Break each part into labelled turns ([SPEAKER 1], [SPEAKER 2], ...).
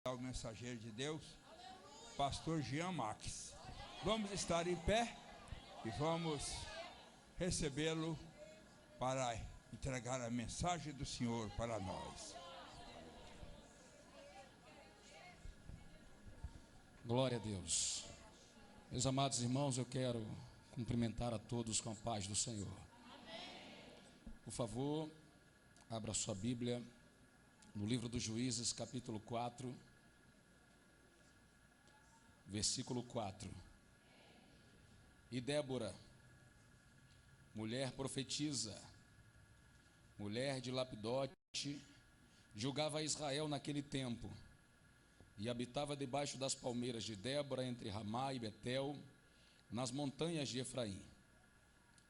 [SPEAKER 1] O mensageiro de Deus, pastor Jean Max. Vamos estar em pé e vamos recebê-lo para entregar a mensagem do Senhor para nós.
[SPEAKER 2] Glória a Deus. Meus amados irmãos, eu quero cumprimentar a todos com a paz do Senhor. Por favor, abra sua Bíblia no livro dos Juízes, capítulo 4, versículo 4. E Débora, mulher profetisa, mulher de Lapidote, julgava Israel naquele tempo, e habitava debaixo das palmeiras de Débora, entre Ramá e Betel, nas montanhas de Efraim.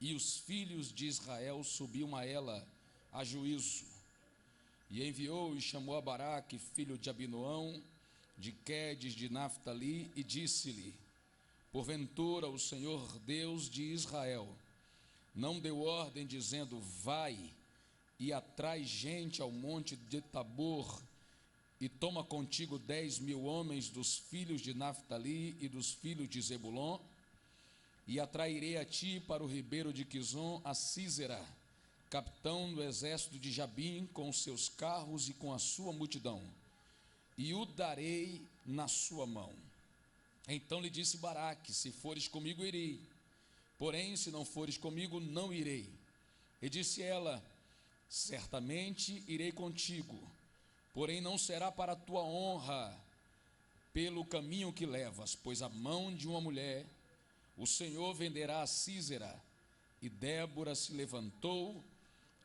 [SPEAKER 2] E os filhos de Israel subiam a ela a juízo. E enviou e chamou a Baraque, filho de Abinoão, de Quedes de Naftali, e disse-lhe: porventura o Senhor Deus de Israel não deu ordem dizendo: vai e atrai gente ao monte de Tabor, e toma contigo 10.000 homens dos filhos de Naftali e dos filhos de Zebulon, e atrairei a ti para o ribeiro de Quizon a Sísera, capitão do exército de Jabim, com os seus carros e com a sua multidão, e o darei na sua mão. Então lhe disse Baraque: se fores comigo, irei, porém se não fores comigo, não irei. E disse ela: certamente irei contigo, porém não será para a tua honra pelo caminho que levas, pois a mão de uma mulher o Senhor venderá a Sísera. E Débora se levantou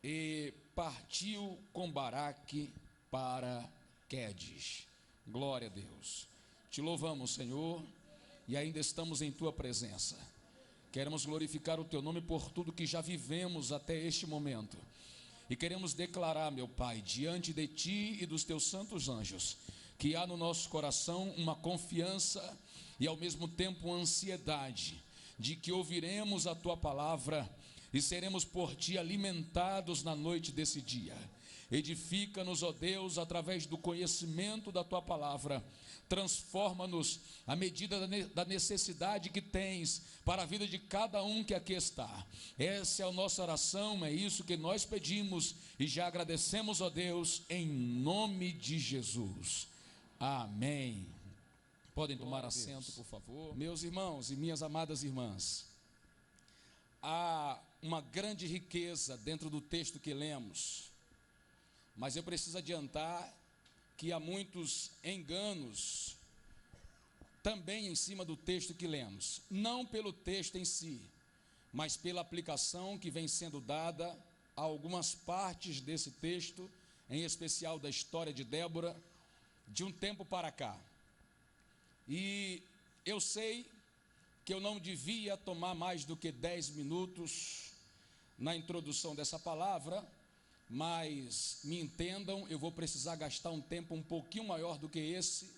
[SPEAKER 2] e partiu com Baraque para Quedes. Glória a Deus. Te louvamos, Senhor, e ainda estamos em tua presença. Queremos glorificar o teu nome por tudo que já vivemos até este momento. E queremos declarar, meu Pai, diante de ti e dos teus santos anjos, que há no nosso coração uma confiança e ao mesmo tempo uma ansiedade de que ouviremos a tua palavra e seremos por ti alimentados na noite desse dia. Edifica-nos, ó Deus, através do conhecimento da tua palavra. Transforma-nos à medida da necessidade que tens para a vida de cada um que aqui está. Essa é a nossa oração, é isso que nós pedimos e já agradecemos, ó Deus, em nome de Jesus. Amém. Podem tomar assento, por favor. Meus irmãos e minhas amadas irmãs, há uma grande riqueza dentro do texto que lemos, mas eu preciso adiantar que há muitos enganos também em cima do texto que lemos, não pelo texto em si, mas pela aplicação que vem sendo dada a algumas partes desse texto, em especial da história de Débora, de um tempo para cá. E eu sei que eu não devia tomar mais do que 10 minutos na introdução dessa palavra, mas me entendam, eu vou precisar gastar um tempo um pouquinho maior do que esse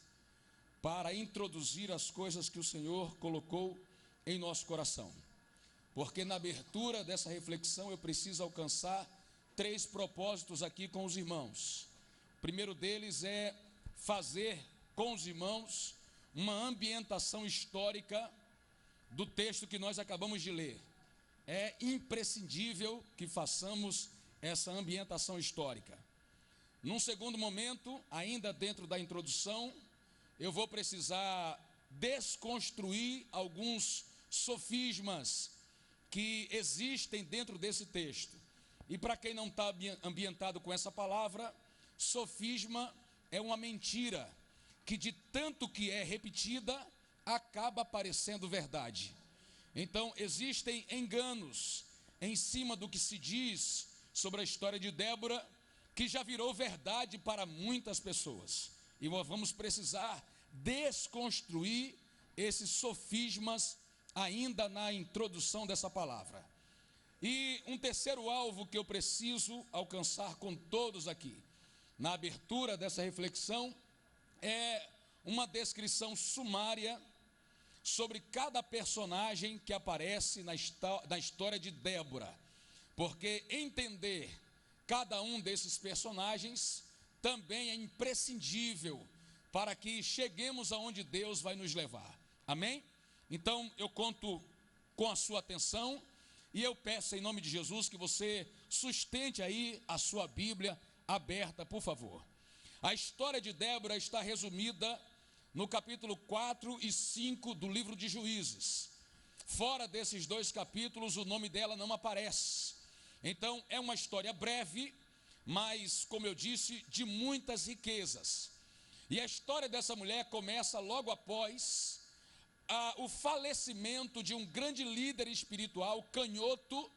[SPEAKER 2] para introduzir as coisas que o Senhor colocou em nosso coração. Porque na abertura dessa reflexão eu preciso alcançar 3 propósitos aqui com os irmãos. O primeiro deles é fazer com os irmãos uma ambientação histórica do texto que nós acabamos de ler. É imprescindível que façamos essa ambientação histórica. Num segundo momento, ainda dentro da introdução, eu vou precisar desconstruir alguns sofismas que existem dentro desse texto. E para quem não está ambientado com essa palavra, sofisma é uma mentira que de tanto que é repetida, acaba parecendo verdade. Então, existem enganos em cima do que se diz sobre a história de Débora, que já virou verdade para muitas pessoas. E nós vamos precisar desconstruir esses sofismas ainda na introdução dessa palavra. E um terceiro alvo que eu preciso alcançar com todos aqui, na abertura dessa reflexão, é uma descrição sumária sobre cada personagem que aparece na história de Débora, porque entender cada um desses personagens também é imprescindível para que cheguemos aonde Deus vai nos levar. Amém? Então eu conto com a sua atenção e eu peço em nome de Jesus que você sustente aí a sua Bíblia aberta, por favor. A história de Débora está resumida no capítulo 4 e 5 do livro de Juízes. Fora desses dois capítulos, o nome dela não aparece. Então, é uma história breve, mas, como eu disse, de muitas riquezas. E a história dessa mulher começa logo após o falecimento de um grande líder espiritual, canhoto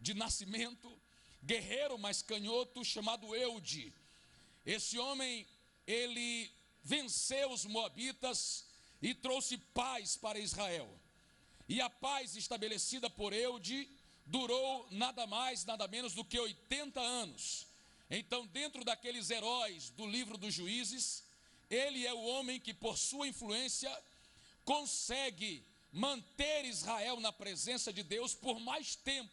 [SPEAKER 2] de nascimento, guerreiro, mas canhoto, chamado Eude. Esse homem, ele venceu os moabitas e trouxe paz para Israel. E a paz estabelecida por Eude durou nada mais, nada menos do que 80 anos. Então, dentro daqueles heróis do livro dos Juízes, ele é o homem que, por sua influência, consegue manter Israel na presença de Deus por mais tempo.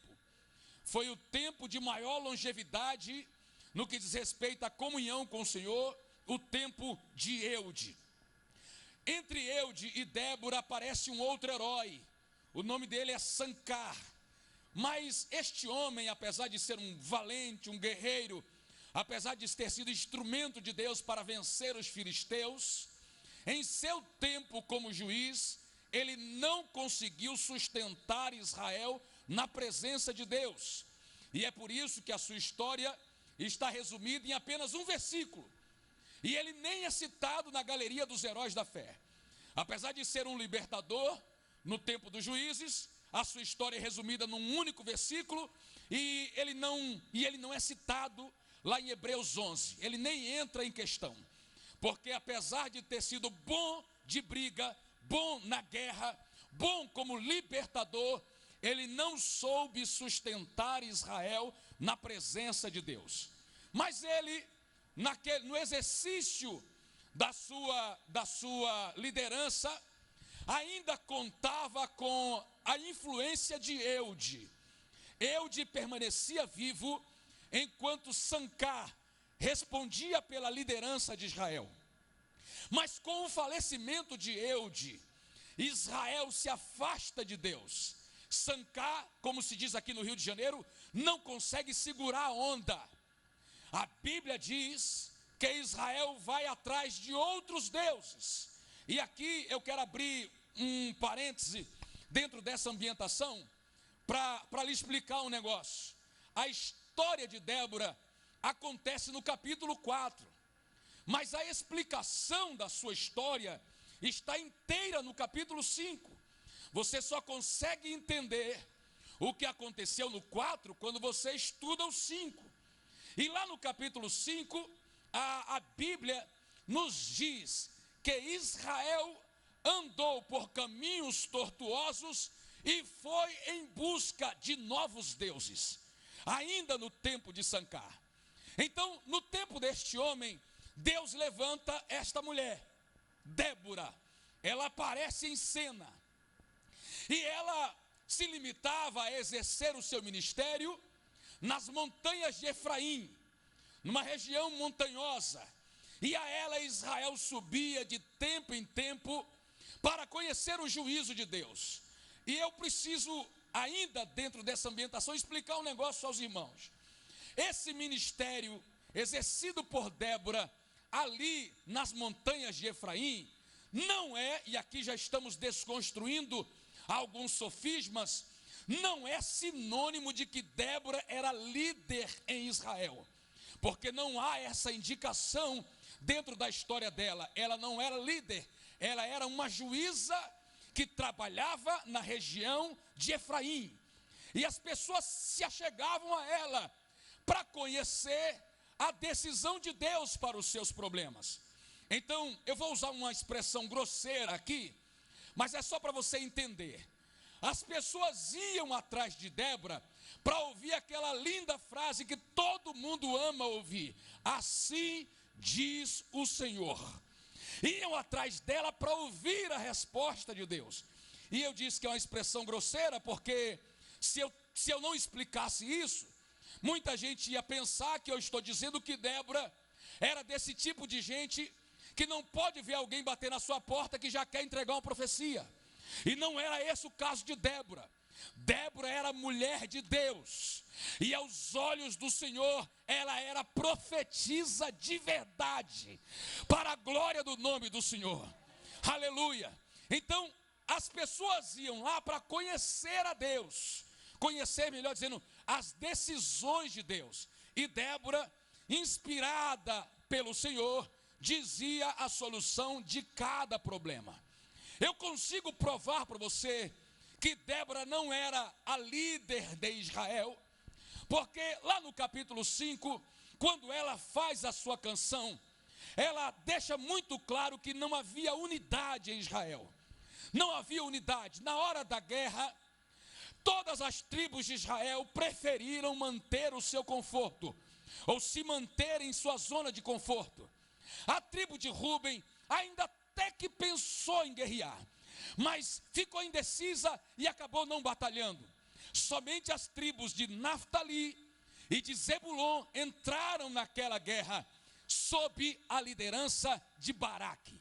[SPEAKER 2] Foi o tempo de maior longevidade no que diz respeito à comunhão com o Senhor, o tempo de Eude. Entre Eude e Débora aparece um outro herói. O nome dele é Sancar. Mas este homem, apesar de ser um valente, um guerreiro, apesar de ter sido instrumento de Deus para vencer os filisteus, em seu tempo como juiz, ele não conseguiu sustentar Israel na presença de Deus. E é por isso que a sua história está resumida em apenas um versículo. E ele nem é citado na galeria dos heróis da fé. Apesar de ser um libertador, no tempo dos juízes, a sua história é resumida num único versículo, e ele não é citado lá em Hebreus 11, ele nem entra em questão, porque apesar de ter sido bom de briga, bom na guerra, bom como libertador, ele não soube sustentar Israel na presença de Deus. Mas ele, no exercício da sua liderança, ainda contava com a influência de Eude. Eude permanecia vivo enquanto Sancar respondia pela liderança de Israel. Mas com o falecimento de Eude, Israel se afasta de Deus. Sancar, como se diz aqui no Rio de Janeiro, não consegue segurar a onda. A Bíblia diz que Israel vai atrás de outros deuses. E aqui eu quero abrir um parêntese dentro dessa ambientação para lhe explicar um negócio. A história de Débora acontece no capítulo 4, mas a explicação da sua história está inteira no capítulo 5. Você só consegue entender o que aconteceu no 4 quando você estuda o 5. E lá no capítulo 5, a Bíblia nos diz que Israel andou por caminhos tortuosos e foi em busca de novos deuses, ainda no tempo de Sancar. Então, no tempo deste homem, Deus levanta esta mulher, Débora. Ela aparece em cena, e ela se limitava a exercer o seu ministério nas montanhas de Efraim, numa região montanhosa. E a ela Israel subia de tempo em tempo para conhecer o juízo de Deus. E eu preciso, ainda dentro dessa ambientação, explicar um negócio aos irmãos. Esse ministério exercido por Débora ali nas montanhas de Efraim não é, e aqui já estamos desconstruindo alguns sofismas, não é sinônimo de que Débora era líder em Israel, porque não há essa indicação dentro da história dela. Ela não era líder, ela era uma juíza que trabalhava na região de Efraim, e as pessoas se achegavam a ela para conhecer a decisão de Deus para os seus problemas. Então, eu vou usar uma expressão grosseira aqui, mas é só para você entender. As pessoas iam atrás de Débora para ouvir aquela linda frase que todo mundo ama ouvir: assim diz o Senhor. Iam atrás dela para ouvir a resposta de Deus. E eu disse que é uma expressão grosseira, porque se eu não explicasse isso, muita gente ia pensar que eu estou dizendo que Débora era desse tipo de gente que não pode ver alguém bater na sua porta que já quer entregar uma profecia. E não era esse o caso de Débora. Débora era mulher de Deus, e aos olhos do Senhor ela era profetisa de verdade, para a glória do nome do Senhor. Aleluia. Então as pessoas iam lá para conhecer a Deus, conhecer, melhor dizendo, as decisões de Deus. E Débora, inspirada pelo Senhor, dizia a solução de cada problema. Eu consigo provar para você que Débora não era a líder de Israel, porque lá no capítulo 5, quando ela faz a sua canção, ela deixa muito claro que não havia unidade em Israel. Não havia unidade. Na hora da guerra, todas as tribos de Israel preferiram manter o seu conforto, ou se manter em sua zona de conforto. A tribo de Rúben ainda até que pensou em guerrear, mas ficou indecisa e acabou não batalhando. Somente as tribos de Naftali e de Zebulon entraram naquela guerra sob a liderança de Baraque.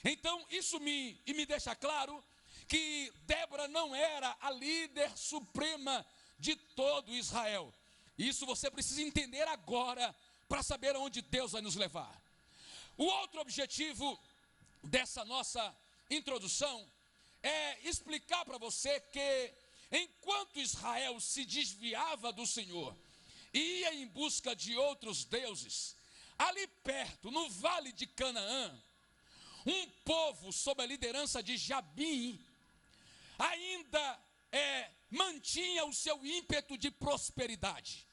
[SPEAKER 2] Então isso me deixa claro que Débora não era a líder suprema de todo Israel. Isso você precisa entender agora para saber aonde Deus vai nos levar. O outro objetivo dessa nossa introdução é explicar para você que enquanto Israel se desviava do Senhor e ia em busca de outros deuses, ali perto, no vale de Canaã, um povo sob a liderança de Jabim ainda mantinha o seu ímpeto de prosperidade.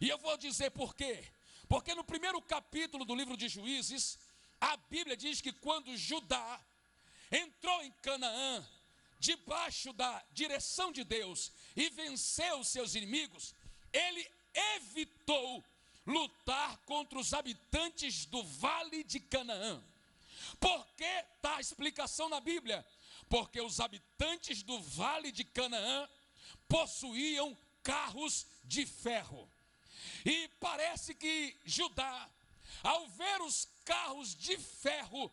[SPEAKER 2] E eu vou dizer por quê. Porque no primeiro capítulo do livro de Juízes, a Bíblia diz que quando Judá entrou em Canaã, debaixo da direção de Deus, e venceu os seus inimigos, ele evitou lutar contra os habitantes do vale de Canaã. Por que está a explicação na Bíblia? Porque os habitantes do vale de Canaã possuíam carros de ferro. E parece que Judá, ao ver os carros de ferro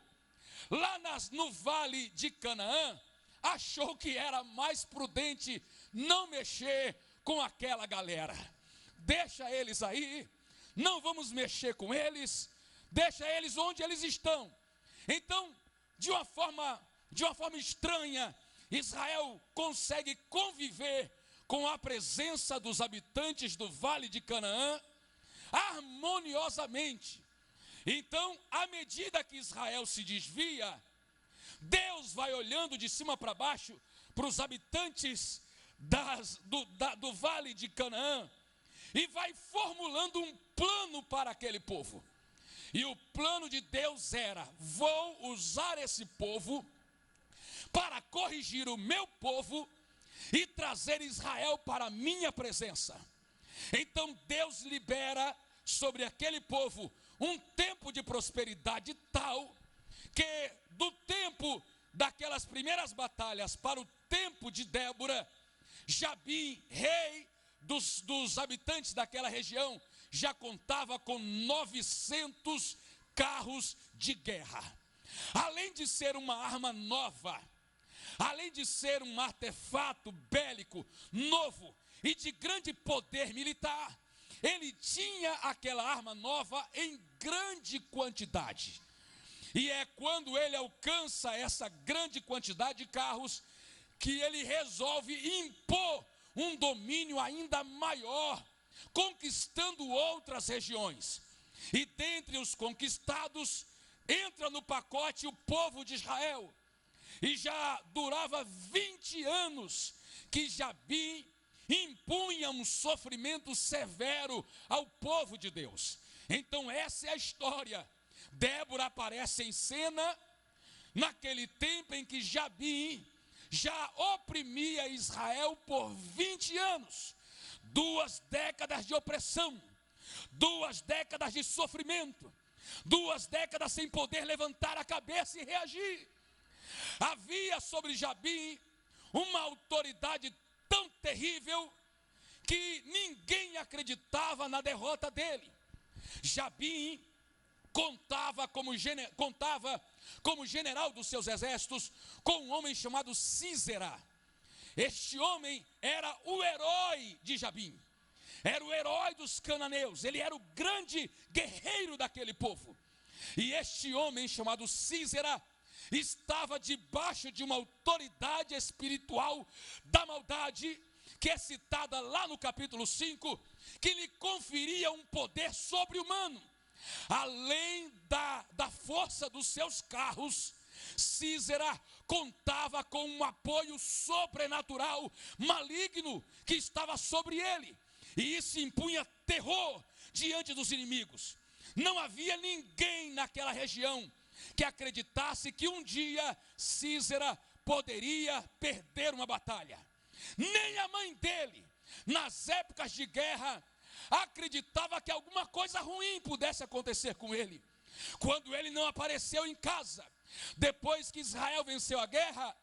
[SPEAKER 2] lá no vale de Canaã, achou que era mais prudente não mexer com aquela galera. Deixa eles aí, não vamos mexer com eles, deixa eles onde eles estão. Então, de uma forma estranha, Israel consegue conviver com a presença dos habitantes do vale de Canaã harmoniosamente. Então, à medida que Israel se desvia, Deus vai olhando de cima para baixo para os habitantes do vale de Canaã e vai formulando um plano para aquele povo. E o plano de Deus era: vou usar esse povo para corrigir o meu povo e trazer Israel para a minha presença. Então Deus libera sobre aquele povo um tempo de prosperidade tal que do tempo daquelas primeiras batalhas para o tempo de Débora, Jabim, rei dos habitantes daquela região, já contava com 900 carros de guerra. Além de ser uma arma nova, além de ser um artefato bélico novo e de grande poder militar, ele tinha aquela arma nova em grande quantidade. E é quando ele alcança essa grande quantidade de carros que ele resolve impor um domínio ainda maior, conquistando outras regiões. E dentre os conquistados, entra no pacote o povo de Israel. E já durava 20 anos que Jabim impunha um sofrimento severo ao povo de Deus. Então essa é a história. Débora aparece em cena naquele tempo em que Jabim já oprimia Israel por 20 anos. 2 décadas de opressão, 2 décadas de sofrimento, 2 décadas sem poder levantar a cabeça e reagir. Havia sobre Jabim uma autoridade tão terrível que ninguém acreditava na derrota dele. Jabim contava como general dos seus exércitos com um homem chamado Sísera. Este homem era o herói de Jabim, era o herói dos cananeus, ele era o grande guerreiro daquele povo. E este homem chamado Sísera estava debaixo de uma autoridade espiritual da maldade, que é citada lá no capítulo 5, que lhe conferia um poder sobre-humano. Além da força dos seus carros, Sísera contava com um apoio sobrenatural, maligno, que estava sobre ele. E isso impunha terror diante dos inimigos. Não havia ninguém naquela região que acreditasse que um dia Sísera poderia perder uma batalha. Nem a mãe dele, nas épocas de guerra, acreditava que alguma coisa ruim pudesse acontecer com ele. Quando ele não apareceu em casa, depois que Israel venceu a guerra,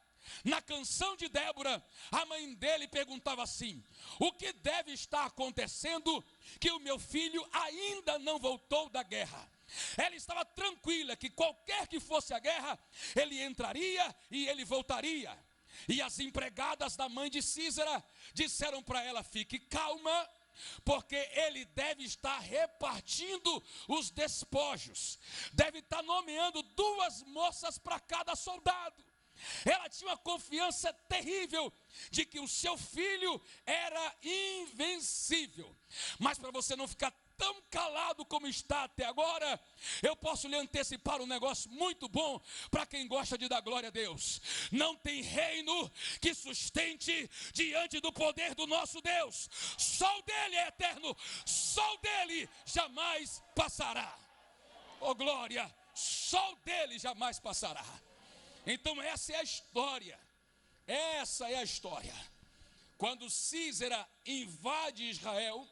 [SPEAKER 2] na canção de Débora, a mãe dele perguntava assim: o que deve estar acontecendo que o meu filho ainda não voltou da guerra? Ela estava tranquila que qualquer que fosse a guerra, ele entraria e ele voltaria. E as empregadas da mãe de Sísera disseram para ela: fique calma, porque ele deve estar repartindo os despojos, deve estar nomeando 2 moças para cada soldado. Ela tinha uma confiança terrível de que o seu filho era invencível. Mas para você não ficar tão calado como está até agora, eu posso lhe antecipar um negócio muito bom para quem gosta de dar glória a Deus. Não tem reino que sustente diante do poder do nosso Deus. Só o dele é eterno, só o dele jamais passará. Oh glória, só o dele jamais passará. Então essa é a história. Essa é a história. Quando Sísera invade Israel,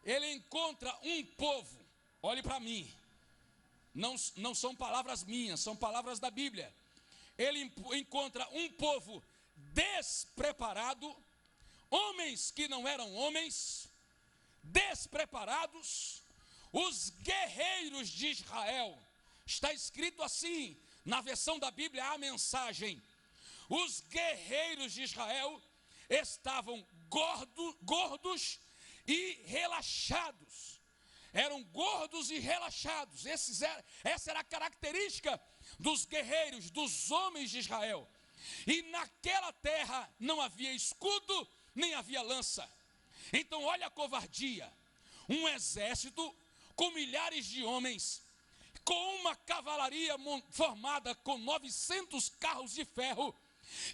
[SPEAKER 2] ele encontra um povo. Olhe para mim, não são palavras minhas, são palavras da Bíblia. Ele encontra um povo despreparado, homens que não eram homens, despreparados. Os guerreiros de Israel, está escrito assim na versão da Bíblia, a mensagem: os guerreiros de Israel estavam gordos e relaxados. Eram gordos e relaxados. Essa era a característica dos guerreiros, dos homens de Israel. E naquela terra não havia escudo, nem havia lança. Então olha a covardia. Um exército com milhares de homens, com uma cavalaria formada com 900 carros de ferro,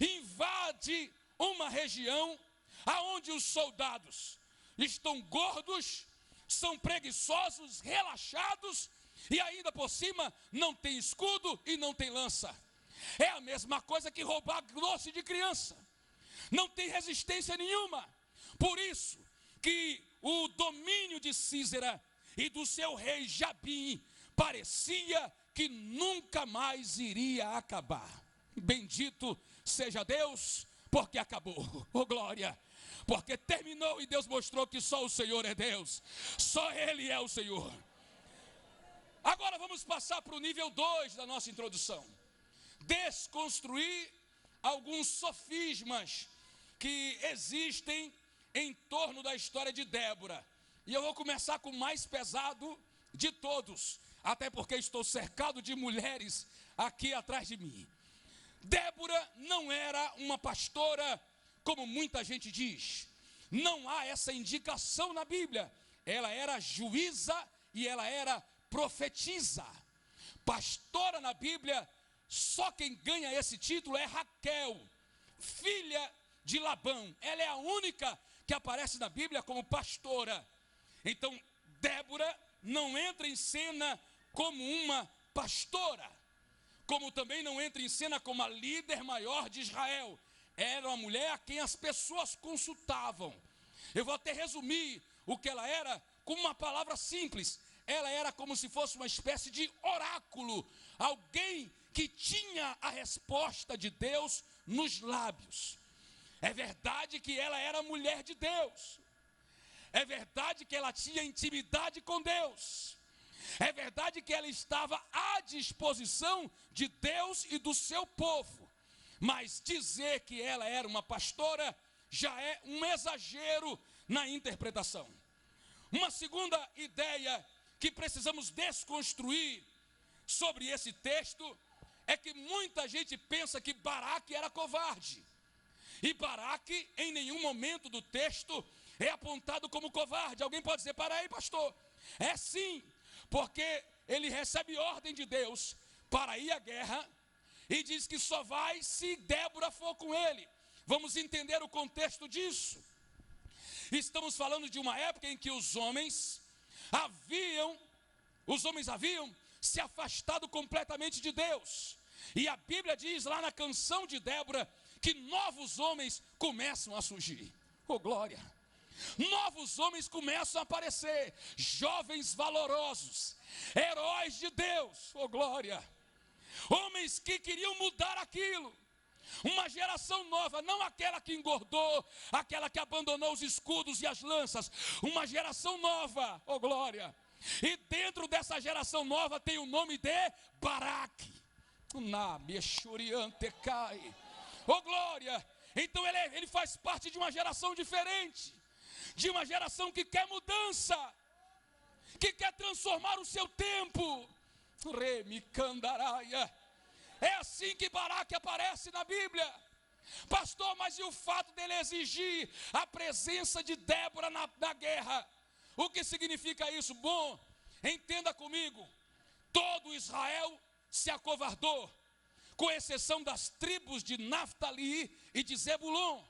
[SPEAKER 2] invade uma região aonde os soldados estão gordos, são preguiçosos, relaxados, e ainda por cima não tem escudo e não tem lança. É a mesma coisa que roubar doce de criança. Não tem resistência nenhuma. Por isso que o domínio de Sísera e do seu rei Jabim parecia que nunca mais iria acabar. Bendito seja Deus, porque acabou. Oh glória! Porque terminou e Deus mostrou que só o Senhor é Deus. Só Ele é o Senhor. Agora vamos passar para o nível 2 da nossa introdução. Desconstruir alguns sofismas que existem em torno da história de Débora. E eu vou começar com o mais pesado de todos, até porque estou cercado de mulheres aqui atrás de mim. Débora não era uma pastora, como muita gente diz. Não há essa indicação na Bíblia. Ela era juíza e ela era profetisa. Pastora na Bíblia, só quem ganha esse título é Raquel, filha de Labão. Ela é a única que aparece na Bíblia como pastora. Então, Débora não entra em cena como uma pastora, como também não entra em cena como a líder maior de Israel. Era uma mulher a quem as pessoas consultavam. Eu vou até resumir o que ela era com uma palavra simples. Ela era como se fosse uma espécie de oráculo, alguém que tinha a resposta de Deus nos lábios. É verdade que ela era mulher de Deus. É verdade que ela tinha intimidade com Deus. É verdade que ela estava à disposição de Deus e do seu povo. Mas dizer que ela era uma pastora já é um exagero na interpretação. Uma segunda ideia que precisamos desconstruir sobre esse texto é que muita gente pensa que Baraque era covarde. E Baraque, em nenhum momento do texto, é apontado como covarde. Alguém pode dizer, para aí, pastor. É sim, porque ele recebe ordem de Deus para ir à guerra e diz que só vai se Débora for com ele. Vamos entender o contexto disso. Estamos falando de uma época em que os homens haviam se afastado completamente de Deus. E a Bíblia diz lá na canção de Débora que novos homens começam a surgir. Oh, glória! Novos homens começam a aparecer, jovens valorosos, heróis de Deus, oh glória, homens que queriam mudar aquilo, uma geração nova, não aquela que engordou, aquela que abandonou os escudos e as lanças, uma geração nova, oh glória, e dentro dessa geração nova tem o nome de Baraque, oh glória, então ele faz parte de uma geração diferente, de uma geração que quer mudança, que quer transformar o seu tempo. É assim que Baraque aparece na Bíblia. Pastor, mas e o fato dele exigir a presença de Débora na guerra? O que significa isso? Bom, entenda comigo, todo Israel se acovardou, com exceção das tribos de Naftali e de Zebulon.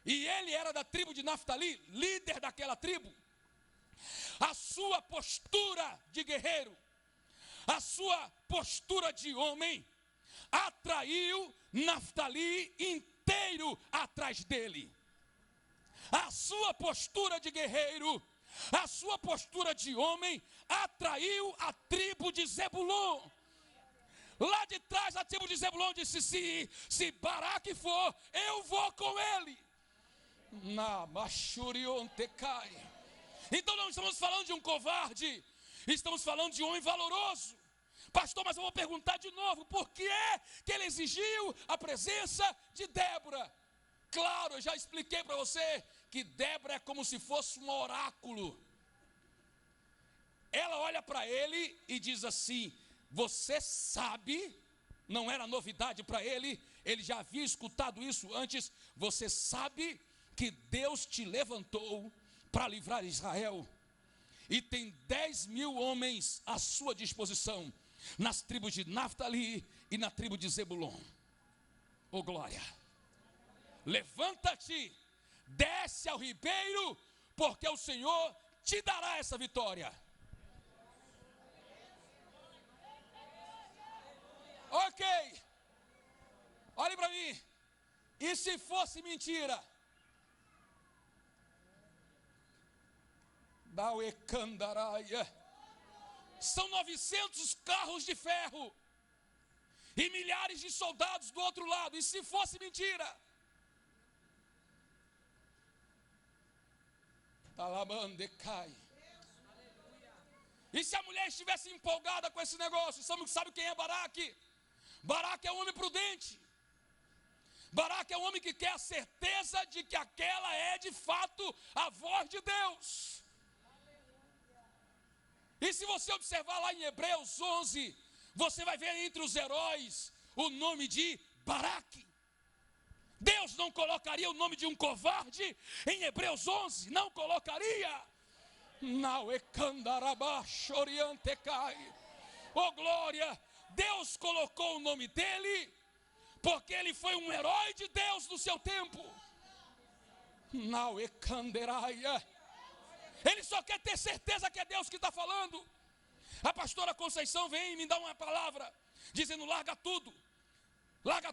[SPEAKER 2] E ele era da tribo de Naftali, líder daquela tribo. A sua postura de guerreiro, a sua postura de homem, atraiu Naftali inteiro atrás dele. A sua postura de guerreiro, a sua postura de homem, atraiu a tribo de Zebulon. Lá de trás a tribo de Zebulon disse, se Baraque for, eu vou com ele. Então não estamos falando de um covarde, estamos falando de um homem valoroso. Pastor, mas eu vou perguntar de novo, por que é que ele exigiu a presença de Débora? Claro, eu já expliquei para você que Débora é como se fosse um oráculo. Ela olha para ele e diz assim, você sabe, não era novidade para ele, ele já havia escutado isso antes, você sabe que Deus te levantou para livrar Israel, e tem 10.000 homens à sua disposição, nas tribos de Naftali e na tribo de Zebulon. Oh glória, levanta-te, desce ao ribeiro, porque o Senhor te dará essa vitória. Ok, olhe para mim, e se fosse mentira? São 900 carros de ferro e milhares de soldados do outro lado. E se fosse mentira? E se a mulher estivesse empolgada com esse negócio? Sabe quem é Baraque? Baraque é um homem prudente. Baraque é um homem que quer a certeza de que aquela é de fato a voz de Deus. E se você observar lá em Hebreus 11, você vai ver entre os heróis o nome de Baraque. Deus não colocaria o nome de um covarde em Hebreus 11, não colocaria. Oh glória, Deus colocou o nome dele, porque ele foi um herói de Deus no seu tempo. Ele só quer ter certeza que é Deus que está falando. A pastora Conceição vem e me dá uma palavra, dizendo, larga tudo, larga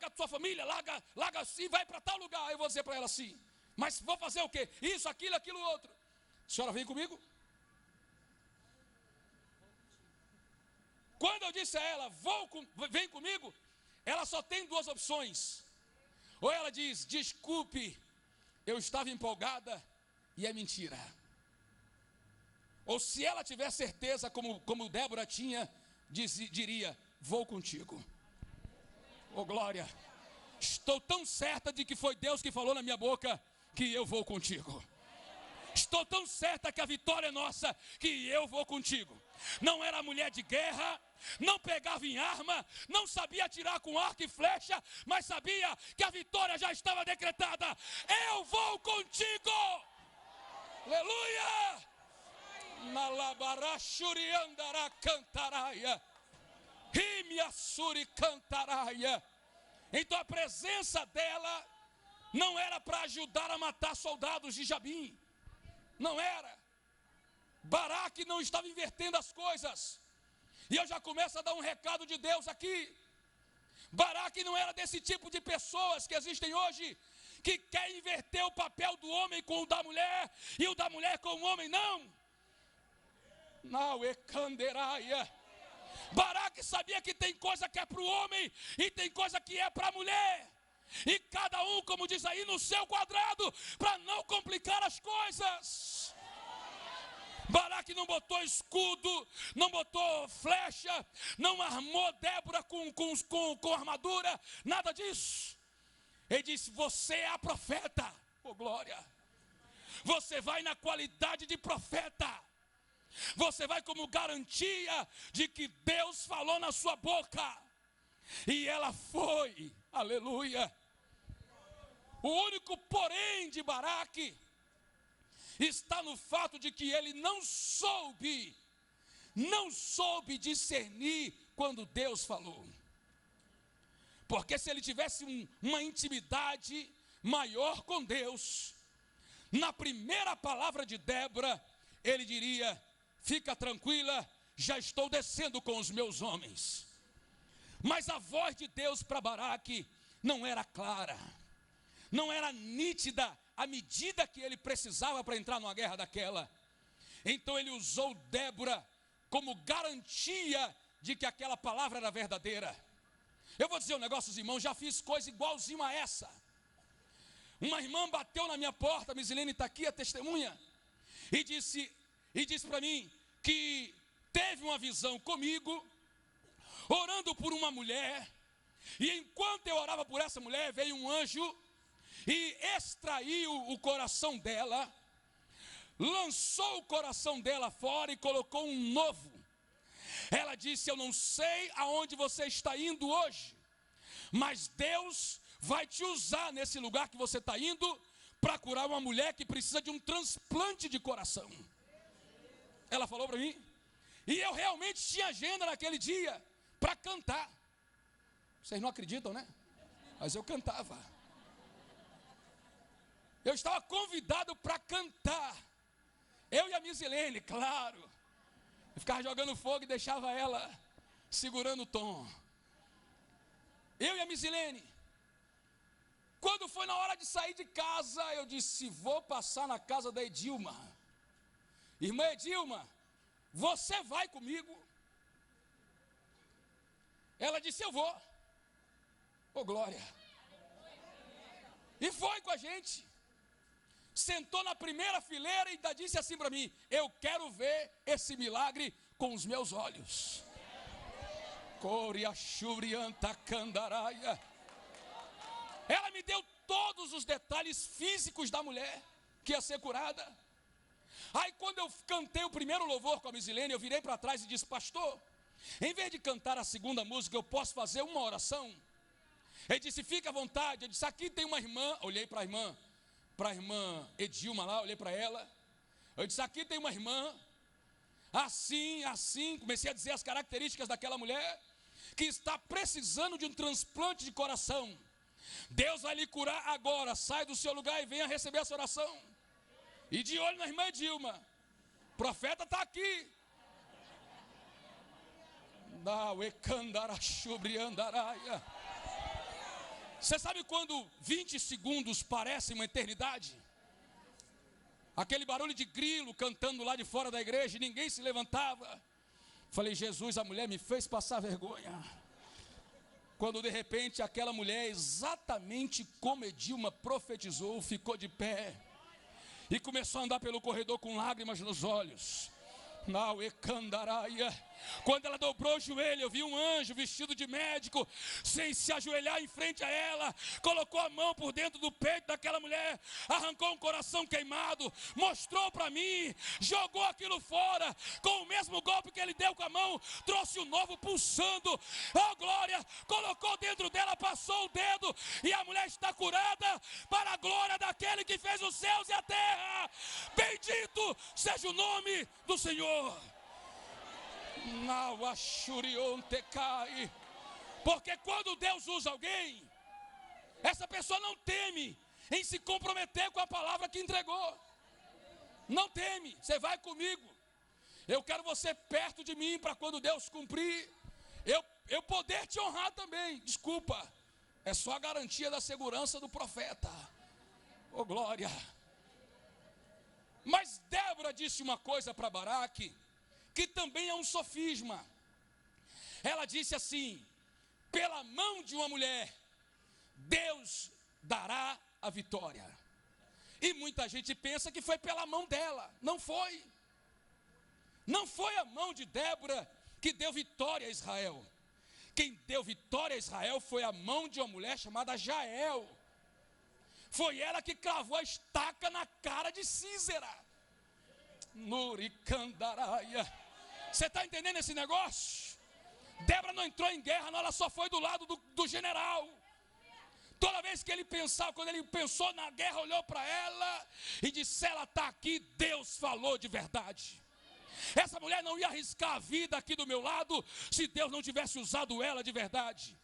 [SPEAKER 2] a sua família, larga assim, vai para tal lugar. Eu vou dizer para ela assim, mas vou fazer o quê? Isso, aquilo, outro. A senhora vem comigo? Quando eu disse a ela, vem comigo, ela só tem duas opções. Ou ela diz, desculpe, eu estava empolgada e é mentira. ou se ela tiver certeza, como Débora tinha, diria: vou contigo. Oh glória, estou tão certa de que foi Deus que falou na minha boca, que eu vou contigo. Estou tão certa que a vitória é nossa, que eu vou contigo. Não era mulher de guerra, não pegava em arma, não sabia atirar com arco e flecha, mas sabia que a vitória já estava decretada. Eu vou contigo. Aleluia. Nalabarachuri andará cantaraia. Rimiassuri cantaraia. Então a presença dela não era para ajudar a matar soldados de Jabim. Não era. Baraque não estava invertendo as coisas. E eu já começo a dar um recado de Deus aqui. Baraque não era desse tipo de pessoas que existem hoje, que quer inverter o papel do homem com o da mulher, e o da mulher com o homem, não. Não, é canderaia. Baraque sabia que tem coisa que é para o homem e tem coisa que é para a mulher. E cada um, como diz aí, no seu quadrado, para não complicar as coisas. Baraque não botou escudo, não botou flecha, não armou Débora com armadura, nada disso. Ele disse: você é a profeta. Oh glória. Você vai na qualidade de profeta. Você vai como garantia de que Deus falou na sua boca. E ela foi. Aleluia. O único porém de Baraque está no fato de que ele não soube discernir quando Deus falou. Porque se ele tivesse uma intimidade maior com Deus, na primeira palavra de Débora, ele diria: fica tranquila, já estou descendo com os meus homens. Mas a voz de Deus para Baraque não era clara, não era nítida à medida que ele precisava para entrar numa guerra daquela. Então ele usou Débora como garantia de que aquela palavra era verdadeira. Eu vou dizer um negócio, irmãos, já fiz coisa igualzinha a essa. Uma irmã bateu na minha porta, a Misilene está aqui, a testemunha, e disse para mim que teve uma visão comigo, orando por uma mulher, e enquanto eu orava por essa mulher, veio um anjo e extraiu o coração dela, lançou o coração dela fora e colocou um novo. Ela disse: eu não sei aonde você está indo hoje, mas Deus vai te usar nesse lugar que você está indo para curar uma mulher que precisa de um transplante de coração. Ela falou para mim, e eu realmente tinha agenda naquele dia para cantar. Vocês não acreditam, né? Mas eu cantava. Eu estava convidado para cantar. Eu e a Misilene, claro. Eu ficava jogando fogo e deixava ela segurando o tom. Eu e a Misilene. Quando foi na hora de sair de casa, eu disse: vou passar na casa da Edilma. Irmã Edilma, você vai comigo? Ela disse: eu vou. Oh glória. E foi com a gente. Sentou na primeira fileira e ainda disse assim para mim: eu quero ver esse milagre com os meus olhos. Ela me deu todos os detalhes físicos da mulher que ia ser curada. Aí quando eu cantei o primeiro louvor com a Misilene, eu virei para trás e disse: pastor, em vez de cantar a segunda música, eu posso fazer uma oração? Ele disse: fica à vontade. Eu disse: aqui tem uma irmã. Olhei para a irmã Edilma lá, olhei para ela. Eu disse: aqui tem uma irmã, assim, comecei a dizer as características daquela mulher, que está precisando de um transplante de coração. Deus vai lhe curar agora, sai do seu lugar e venha receber essa oração. E de olho na irmã Edilma, o profeta está aqui. Você sabe quando 20 segundos parecem uma eternidade? Aquele barulho de grilo cantando lá de fora da igreja e ninguém se levantava. Falei: Jesus, a mulher me fez passar vergonha. Quando de repente aquela mulher, exatamente como Edilma profetizou, ficou de pé e começou a andar pelo corredor com lágrimas nos olhos. Quando ela dobrou o joelho, eu vi um anjo vestido de médico, sem se ajoelhar em frente a ela, colocou a mão por dentro do peito daquela mulher, arrancou um coração queimado, mostrou para mim, jogou aquilo fora, com o mesmo golpe que ele deu com a mão, trouxe um novo pulsando, oh glória, colocou dentro dela, passou o dedo, e a mulher está curada, para a glória daquele que fez os céus e a terra. Bendito seja o nome do Senhor. Porque quando Deus usa alguém, essa pessoa não teme em se comprometer com a palavra que entregou. Não teme. Você vai comigo. Eu quero você perto de mim para quando Deus cumprir, eu poder te honrar também. Desculpa, é só a garantia da segurança do profeta. Oh glória. Mas Débora disse uma coisa para Baraque, que também é um sofisma. Ela disse assim: pela mão de uma mulher, Deus dará a vitória. E muita gente pensa que foi pela mão dela. Não foi. Não foi a mão de Débora que deu vitória a Israel. Quem deu vitória a Israel foi a mão de uma mulher chamada Jael. Foi ela que cravou a estaca na cara de Sísera. Nuricandaraia. Você está entendendo esse negócio? Débora não entrou em guerra, não, ela só foi do lado do general. Toda vez que ele pensava, quando ele pensou na guerra, olhou para ela e disse: ela está aqui, Deus falou de verdade. Essa mulher não ia arriscar a vida aqui do meu lado se Deus não tivesse usado ela de verdade.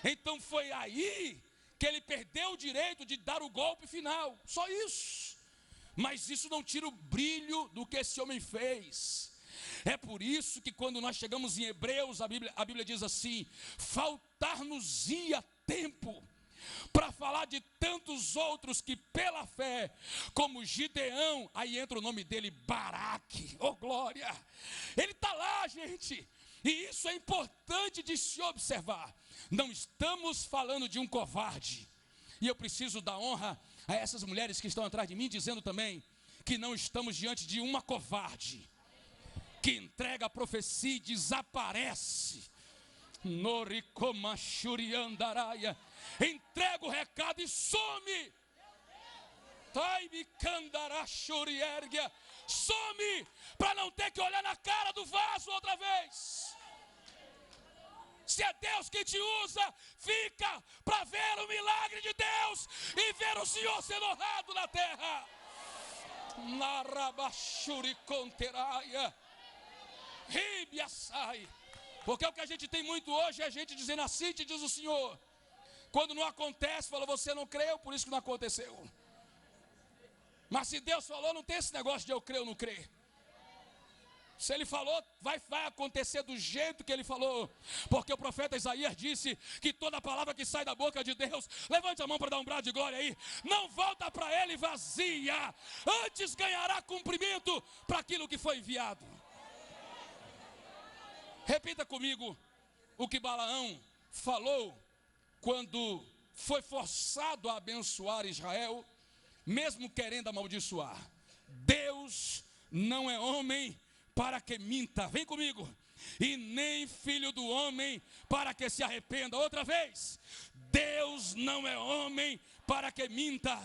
[SPEAKER 2] Então foi aí que ele perdeu o direito de dar o golpe final. Só isso. Mas isso não tira o brilho do que esse homem fez. É por isso que quando nós chegamos em Hebreus, a Bíblia diz assim: faltar-nos-ia tempo para falar de tantos outros que pela fé, como Gideão, aí entra o nome dele, Baraque, oh glória, ele está lá, gente, e isso é importante de se observar. Não estamos falando de um covarde, e eu preciso dar honra a essas mulheres que estão atrás de mim, dizendo também que não estamos diante de uma covarde, que entrega a profecia e desaparece. Noricomachuriandaraia, entrega o recado e some. Taimicandarachuriergia, some para não ter que olhar na cara do vaso outra vez. Se é Deus que te usa, fica para ver o milagre de Deus e ver o Senhor sendo honrado na terra. Narabachuriconteraia, ribiaçai. Porque o que a gente tem muito hoje é a gente dizendo assim, te diz o Senhor. Quando não acontece, falou, você não creu, por isso que não aconteceu. Mas se Deus falou, não tem esse negócio de eu crer ou não crer. Se Ele falou, vai acontecer do jeito que Ele falou. Porque o profeta Isaías disse que toda palavra que sai da boca de Deus, levante a mão para dar um brado de glória aí, não volta para Ele vazia, antes ganhará cumprimento para aquilo que foi enviado. Repita comigo o que Balaão falou quando foi forçado a abençoar Israel, mesmo querendo amaldiçoar. Deus não é homem para que minta, vem comigo, e nem filho do homem para que se arrependa. Outra vez, Deus não é homem para que minta,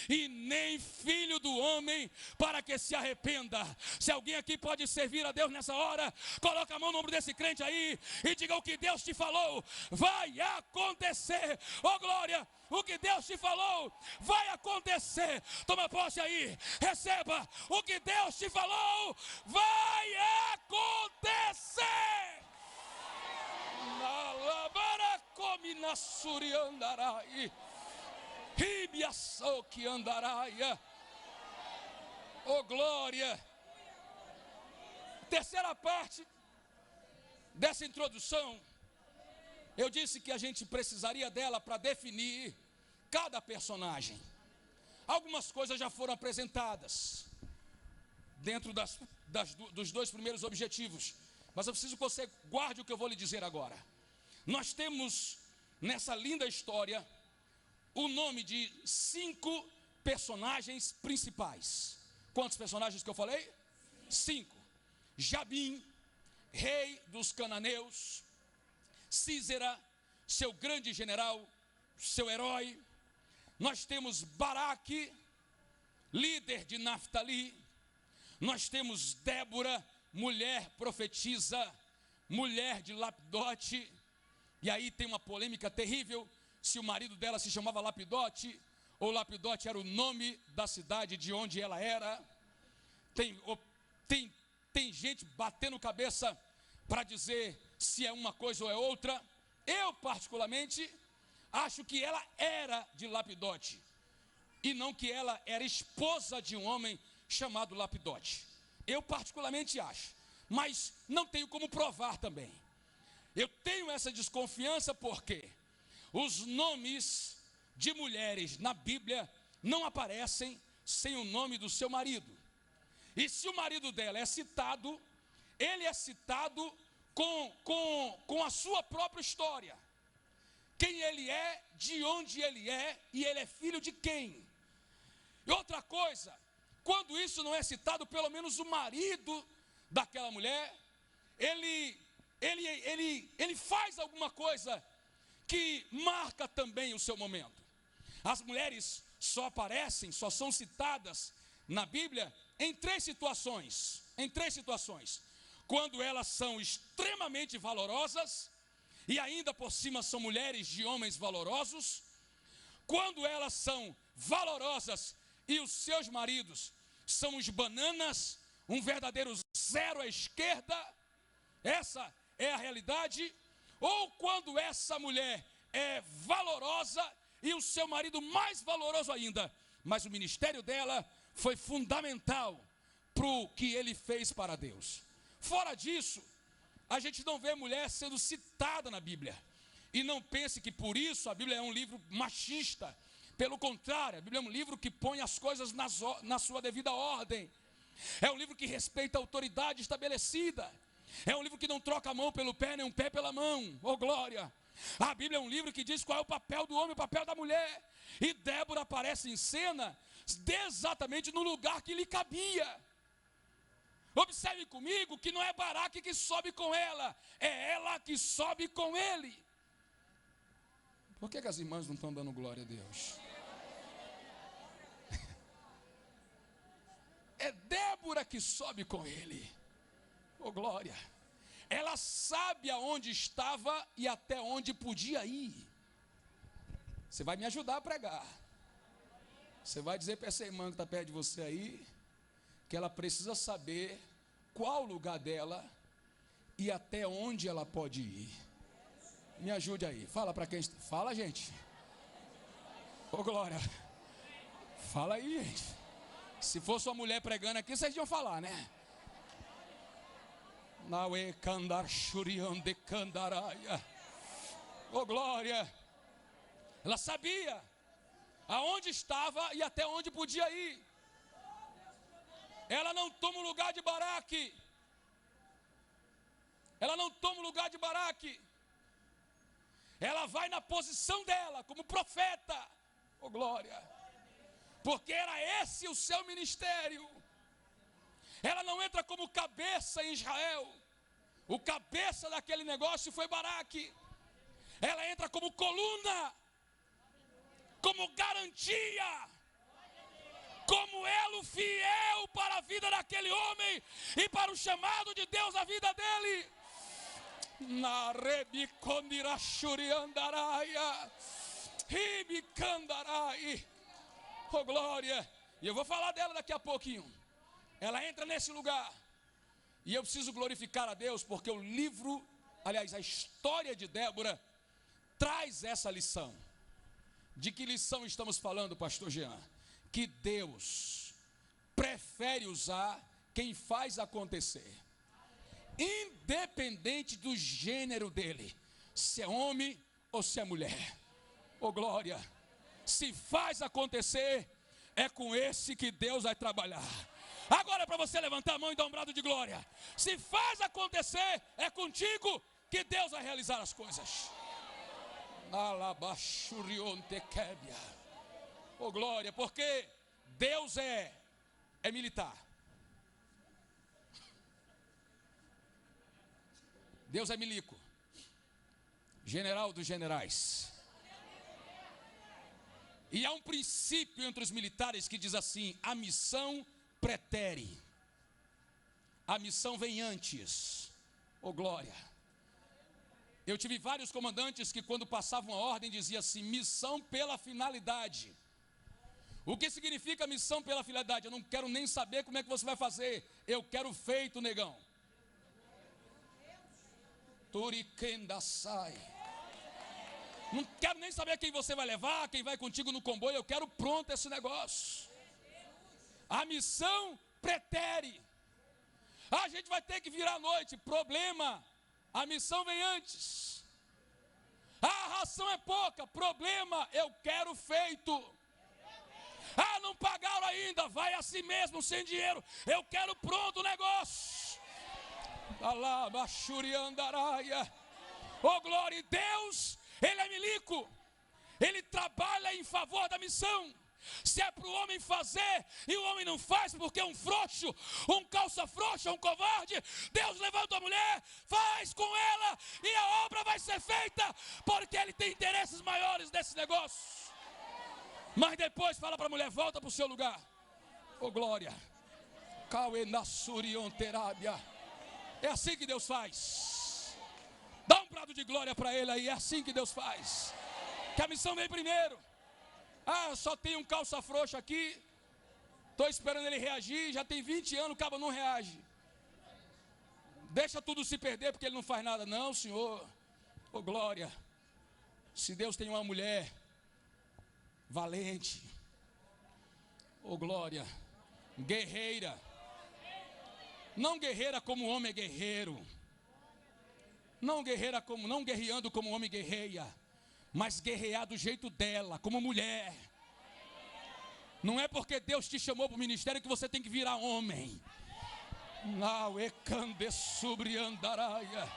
[SPEAKER 2] e nem filho do homem para que se arrependa. Se alguém aqui pode servir a Deus nessa hora, coloca a mão no ombro desse crente aí e diga: o que Deus te falou vai acontecer. Oh glória, o que Deus te falou vai acontecer. Toma posse aí, receba. O que Deus te falou vai acontecer. Na labara come na suriandarai. Ribiaçou que andaraia. Oh glória. Terceira parte dessa introdução, eu disse que a gente precisaria dela para definir cada personagem. Algumas coisas já foram apresentadas dentro dos dois primeiros objetivos, mas eu preciso que você guarde o que eu vou lhe dizer agora. Nós temos nessa linda história o nome de 5 personagens principais. Quantos personagens que eu falei? 5. Jabim, rei dos cananeus, Sísera, seu grande general, seu herói. Nós temos Baraque, líder de Naftali. Nós temos Débora, mulher profetisa, mulher de Lapidote. E aí tem uma polêmica terrível, se o marido dela se chamava Lapidote, ou Lapidote era o nome da cidade de onde ela era. Tem gente batendo cabeça para dizer se é uma coisa ou é outra. Eu, particularmente, acho que ela era de Lapidote, e não que ela era esposa de um homem chamado Lapidote. Eu, particularmente, acho, mas não tenho como provar também. Eu tenho essa desconfiança porque os nomes de mulheres na Bíblia não aparecem sem o nome do seu marido. E se o marido dela é citado, ele é citado com a sua própria história. Quem ele é, de onde ele é, e ele é filho de quem. E outra coisa, quando isso não é citado, pelo menos o marido daquela mulher, ele faz alguma coisa que marca também o seu momento. As mulheres só aparecem, só são citadas na Bíblia em três situações. Quando elas são extremamente valorosas, e ainda por cima são mulheres de homens valorosos. Quando elas são valorosas e os seus maridos são os bananas, um verdadeiro zero à esquerda, essa é a realidade. Ou quando essa mulher é valorosa e o seu marido mais valoroso ainda, mas o ministério dela foi fundamental para o que ele fez para Deus. Fora disso, a gente não vê mulher sendo citada na Bíblia. E não pense que por isso a Bíblia é um livro machista. Pelo contrário, a Bíblia é um livro que põe as coisas na sua devida ordem. É um livro que respeita a autoridade estabelecida. É um livro que não troca a mão pelo pé, nem um pé pela mão. Oh, glória! A Bíblia é um livro que diz qual é o papel do homem e o papel da mulher. E Débora aparece em cena exatamente no lugar que lhe cabia. Observe comigo que não é Baraque que sobe com ela, é ela que sobe com ele. Por que as irmãs não estão dando glória a Deus? É Débora que sobe com ele. Oh, glória! Ela sabe aonde estava e até onde podia ir. Você vai me ajudar a pregar. Você vai dizer para essa irmã que está perto de você aí, que ela precisa saber qual o lugar dela e até onde ela pode ir. Me ajude aí, fala para quem está. Fala, gente. Ô, glória. Fala aí, gente. Se fosse uma mulher pregando aqui, vocês iam falar, né? Naue candar shurian de candaraia. Ô, glória. Ela sabia aonde estava e até onde podia ir. Ela não toma o lugar de Baraque. Ela não toma o lugar de Baraque. Ela vai na posição dela como profeta. Oh, glória. Porque era esse o seu ministério. Ela não entra como cabeça em Israel. O cabeça daquele negócio foi Baraque. Ela entra como coluna, como garantia, como elo fiel para a vida daquele homem e para o chamado de Deus na vida dele. Na rebicondirachuriandaraia, ribicandarai. Oh, glória! E eu vou falar dela daqui a pouquinho. Ela entra nesse lugar. E eu preciso glorificar a Deus, porque o livro, aliás, a história de Débora traz essa lição. De que lição estamos falando, pastor Jean? Que Deus prefere usar quem faz acontecer, independente do gênero dele, se é homem ou se é mulher. Oh, glória! Se faz acontecer, é com esse que Deus vai trabalhar. Agora é para você levantar a mão e dar um brado de glória. Se faz acontecer, é contigo que Deus vai realizar as coisas. Oh, glória, porque Deus é militar. Deus é milico, general dos generais. E há um princípio entre os militares que diz assim: a missão pretere, a missão vem antes. Oh glória! Eu tive vários comandantes que quando passavam a ordem dizia assim: missão pela finalidade. O que significa missão pela finalidade? Eu não quero nem saber como é que você vai fazer, eu quero feito, negão. Turikenda sai. Não quero nem saber quem você vai levar, quem vai contigo no comboio, eu quero pronto esse negócio. A missão pretere. A gente vai ter que virar à noite, problema, a missão vem antes. A ração é pouca, problema, eu quero feito. Ah, não pagaram ainda, vai assim mesmo, sem dinheiro, eu quero pronto o negócio. Oh glória, Deus, Ele é milico, Ele trabalha em favor da missão. Se é para o homem fazer e o homem não faz porque é um frouxo, um calça frouxa, um covarde, Deus levanta a mulher, faz com ela e a obra vai ser feita, porque Ele tem interesses maiores nesse negócio. Mas depois fala para a mulher: volta para o seu lugar. Oh glória. É assim que Deus faz. Dá um brado de glória para Ele aí. É assim que Deus faz. Que a missão vem primeiro. Ah, só tem um calça frouxa aqui, estou esperando ele reagir. Já tem 20 anos, o cabo não reage. Deixa tudo se perder porque ele não faz nada. Não, Senhor. Oh glória. Se Deus tem uma mulher valente, oh glória, guerreira, não guerreira como o homem é guerreiro, não guerreira como, não guerreando como o homem guerreia, mas guerrear do jeito dela, como mulher. Não é porque Deus te chamou para o ministério que você tem que virar homem. Não é cande sobre andaraia,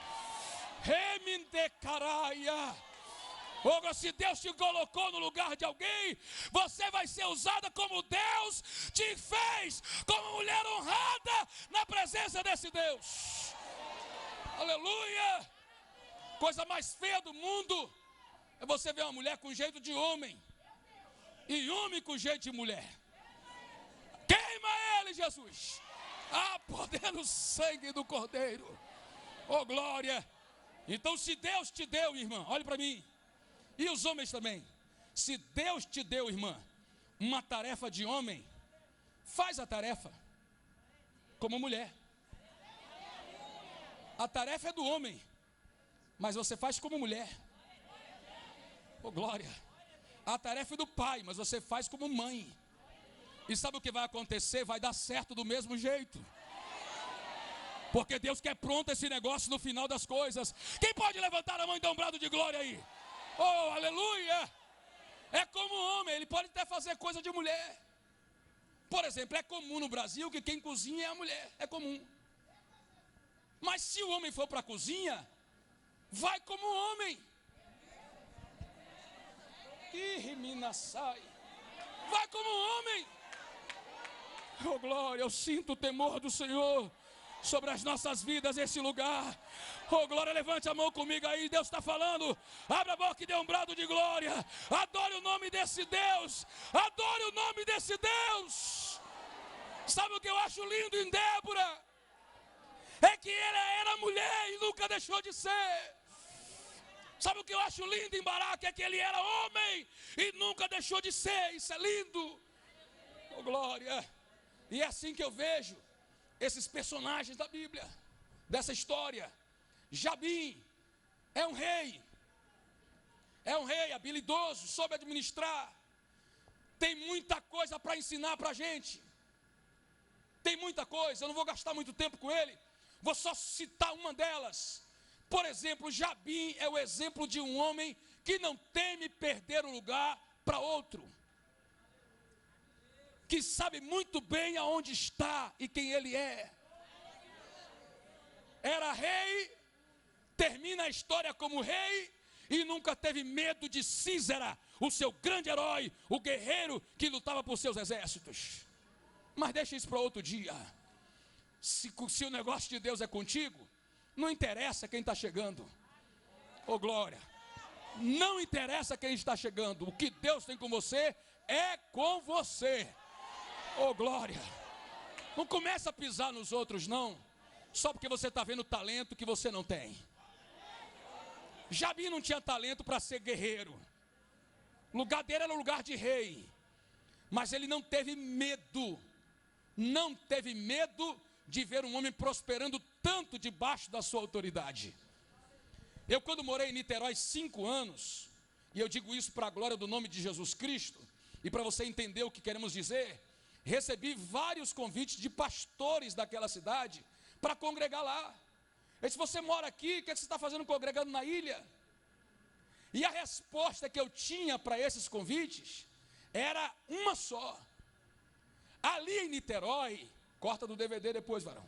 [SPEAKER 2] remindecaraia. Ou se Deus te colocou no lugar de alguém, você vai ser usada como Deus te fez, como mulher honrada na presença desse Deus. Aleluia! Coisa mais feia do mundo é você ver uma mulher com jeito de homem e homem com jeito de mulher. Queima ele, Jesus! Ah, poder no sangue do Cordeiro. Oh glória! Então, se Deus te deu, irmã, olhe para mim. E os homens também. Se Deus te deu, irmã, uma tarefa de homem, faz a tarefa como mulher. A tarefa é do homem, mas você faz como mulher. Oh glória. A tarefa é do pai, mas você faz como mãe. E sabe o que vai acontecer? Vai dar certo do mesmo jeito. Porque Deus quer pronto esse negócio no final das coisas. Quem pode levantar a mão e dar um brado de glória aí? Oh, aleluia! É como homem, ele pode até fazer coisa de mulher. Por exemplo, é comum no Brasil que quem cozinha é a mulher, é comum. Mas se o homem for para a cozinha, vai como homem. Vai como homem. Oh glória, eu sinto o temor do Senhor sobre as nossas vidas, esse lugar. Oh glória, levante a mão comigo aí, Deus está falando. Abra a boca e dê um brado de glória. Adore o nome desse Deus. Adore o nome desse Deus. Sabe o que eu acho lindo em Débora? É que ela era mulher e nunca deixou de ser. Sabe o que eu acho lindo em Baraque? É que ele era homem e nunca deixou de ser. Isso é lindo. Oh glória. E é assim que eu vejo esses personagens da Bíblia, dessa história. Jabim é um rei habilidoso, soube administrar, tem muita coisa para ensinar para a gente, tem muita coisa. Eu não vou gastar muito tempo com ele, vou só citar uma delas. Por exemplo, Jabim é o exemplo de um homem que não teme perder o lugar para outro, que sabe muito bem aonde está e quem ele é. Era rei, termina a história como rei e nunca teve medo de Císera, o seu grande herói, o guerreiro que lutava por seus exércitos. Mas deixa isso para outro dia. Se o negócio de Deus é contigo, Não interessa quem está chegando. Ô glória. Não interessa quem está chegando. O que Deus tem com você é com você. Ô glória. Não começa a pisar nos outros não. Só porque você está vendo talento que você não tem. Jabim não tinha talento para ser guerreiro. O lugar dele era o lugar de rei. Mas ele não teve medo. Não teve medo de ver um homem prosperando tanto debaixo da sua autoridade. Eu, quando morei em Niterói 5 anos, e eu digo isso para a glória do nome de Jesus Cristo, e para você entender o que queremos dizer, recebi vários convites de pastores daquela cidade para congregar lá. Eu disse, você mora aqui, o que você está fazendo congregando na ilha? E a resposta que eu tinha para esses convites era uma só. Ali em Niterói, corta do DVD depois, varão.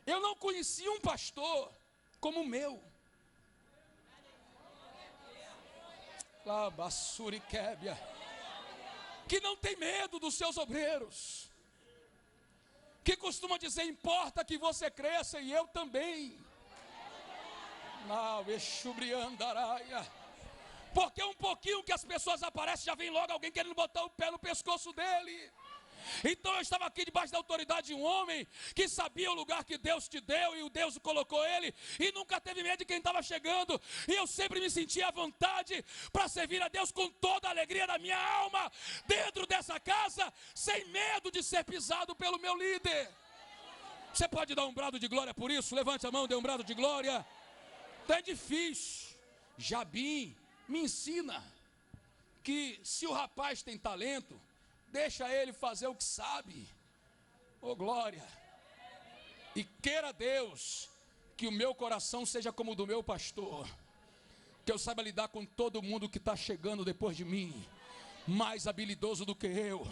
[SPEAKER 2] Eu não conhecia um pastor como o meu. Labassuriquébia. Que não tem medo dos seus obreiros. Que costuma dizer, importa que você cresça e eu também. Não, exubriandaraia. Porque um pouquinho que as pessoas aparecem, já vem logo alguém querendo botar o pé no pescoço dele. Então eu estava aqui debaixo da autoridade de um homem que sabia o lugar que Deus te deu e o Deus colocou ele e nunca teve medo de quem estava chegando. E eu sempre me sentia à vontade para servir a Deus com toda a alegria da minha alma dentro dessa casa, sem medo de ser pisado pelo meu líder. Você pode dar um brado de glória por isso? Levante a mão, dê um brado de glória. Então é difícil. Jabim me ensina que se o rapaz tem talento, deixa ele fazer o que sabe. Oh glória. E queira Deus que o meu coração seja como o do meu pastor, que eu saiba lidar com todo mundo que está chegando depois de mim, mais habilidoso do que eu.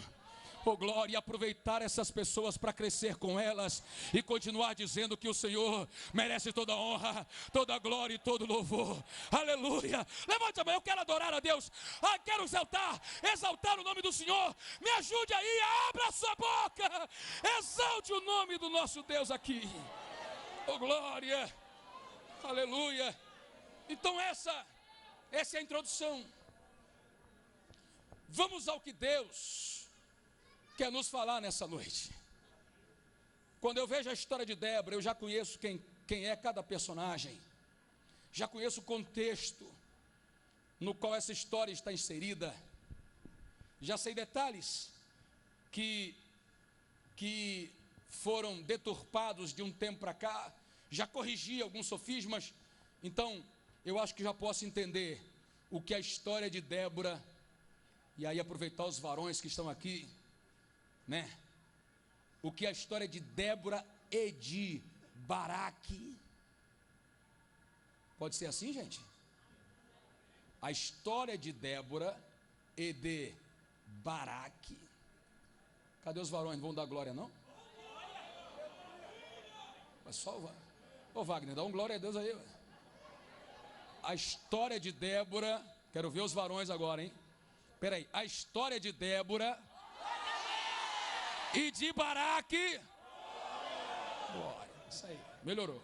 [SPEAKER 2] Oh glória, e aproveitar essas pessoas para crescer com elas e continuar dizendo que o Senhor merece toda honra, toda glória e todo louvor. Aleluia. Levante a mão, eu quero adorar a Deus. Quero exaltar o nome do Senhor. Me ajude aí, abra a sua boca. Exalte o nome do nosso Deus aqui. Oh glória. Aleluia. Então essa é a introdução. Vamos ao que Deus quer nos falar nessa noite. Quando eu vejo a história de Débora, eu já conheço quem é cada personagem, já conheço o contexto no qual essa história está inserida, já sei detalhes que foram deturpados de um tempo para cá, já corrigi alguns sofismas, então eu acho que já posso entender o que a história de Débora, e aí aproveitar os varões que estão aqui, né? O que a história de Débora e de Baraque. Pode ser assim, gente? A história de Débora e de Baraque. Cadê os varões? Não vão dar glória, não? Mas só o Wagner, dá um glória a Deus aí. A história de Débora. Quero ver os varões agora, hein? Peraí, a história de Débora e de Baraque. Glória, isso aí, melhorou.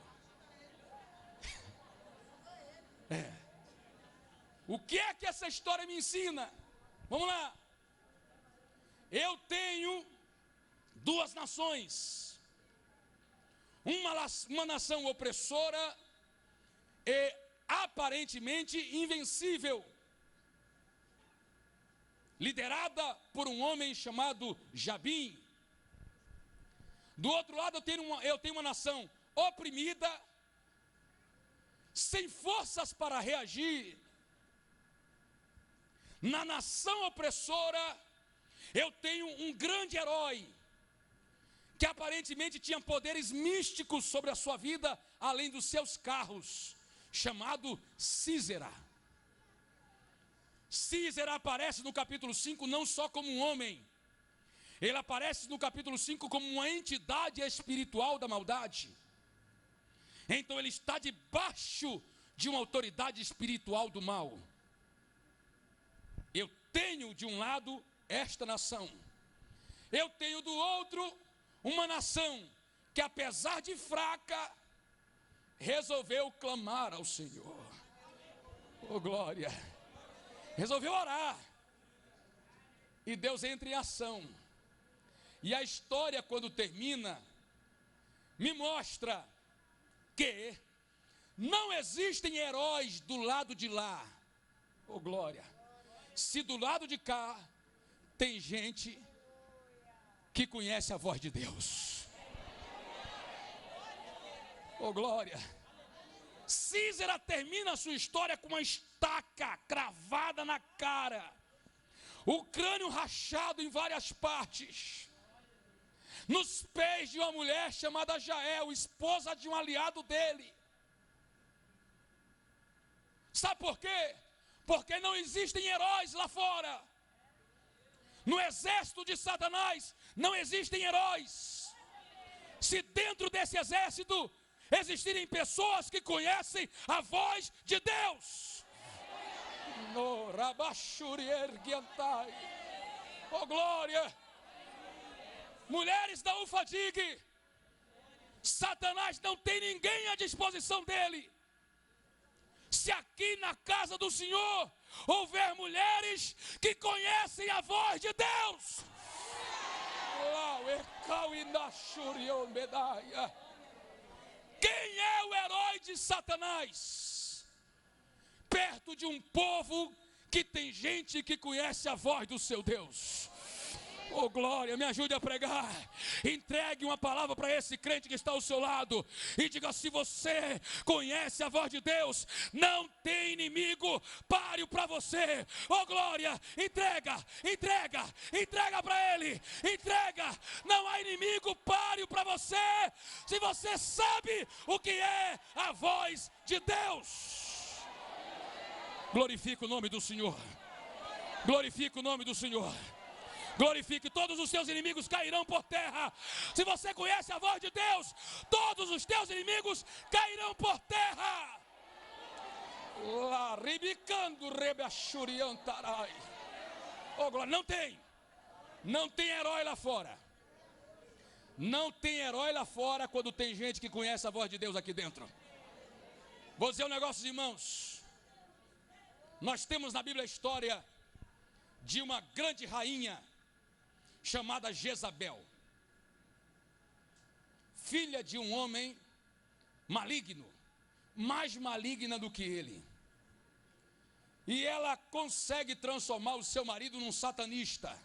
[SPEAKER 2] O que é que essa história me ensina? Vamos lá. Eu tenho duas nações. Uma nação opressora e aparentemente invencível, liderada por um homem chamado Jabim. Do outro lado eu tenho uma nação oprimida, sem forças para reagir. Na nação opressora eu tenho um grande herói, que aparentemente tinha poderes místicos sobre a sua vida, além dos seus carros, chamado Císera. Císera aparece no capítulo 5 não só como um homem, ele aparece no capítulo 5 como uma entidade espiritual da maldade. Então ele está debaixo de uma autoridade espiritual do mal. Eu tenho de um lado esta nação, eu tenho do outro uma nação que apesar de fraca, resolveu clamar ao Senhor. Oh, glória! Resolveu orar. E Deus entra em ação. E a história, quando termina, me mostra que não existem heróis do lado de lá. Oh, glória! Se do lado de cá tem gente que conhece a voz de Deus. Oh, glória! Císera termina a sua história com uma estaca cravada na cara, o crânio rachado em várias partes, nos pés de uma mulher chamada Jael, esposa de um aliado dele. Sabe por quê? Porque não existem heróis lá fora. No exército de Satanás não existem heróis. Se dentro desse exército existirem pessoas que conhecem a voz de Deus. Oh, glória! Mulheres da Ufadig, Satanás não tem ninguém à disposição dele. Se aqui na casa do Senhor houver mulheres que conhecem a voz de Deus, quem é o herói de Satanás? Perto de um povo que tem gente que conhece a voz do seu Deus. Oh, glória, me ajude a pregar. Entregue uma palavra para esse crente que está ao seu lado e diga: se você conhece a voz de Deus, não tem inimigo páreo para você. Oh, glória, entrega para ele, entrega. Não há inimigo páreo para você, se você sabe o que é a voz de Deus. Glorifica o nome do Senhor, glorifica o nome do Senhor. Glorifique, todos os seus inimigos cairão por terra. Se você conhece a voz de Deus, todos os teus inimigos cairão por terra. Oh, glória, não tem herói lá fora. Não tem herói lá fora quando tem gente que conhece a voz de Deus aqui dentro. Vou dizer um negócio, irmãos. Nós temos na Bíblia a história de uma grande rainha chamada Jezabel, filha de um homem maligno, mais maligna do que ele. E ela consegue transformar o seu marido num satanista.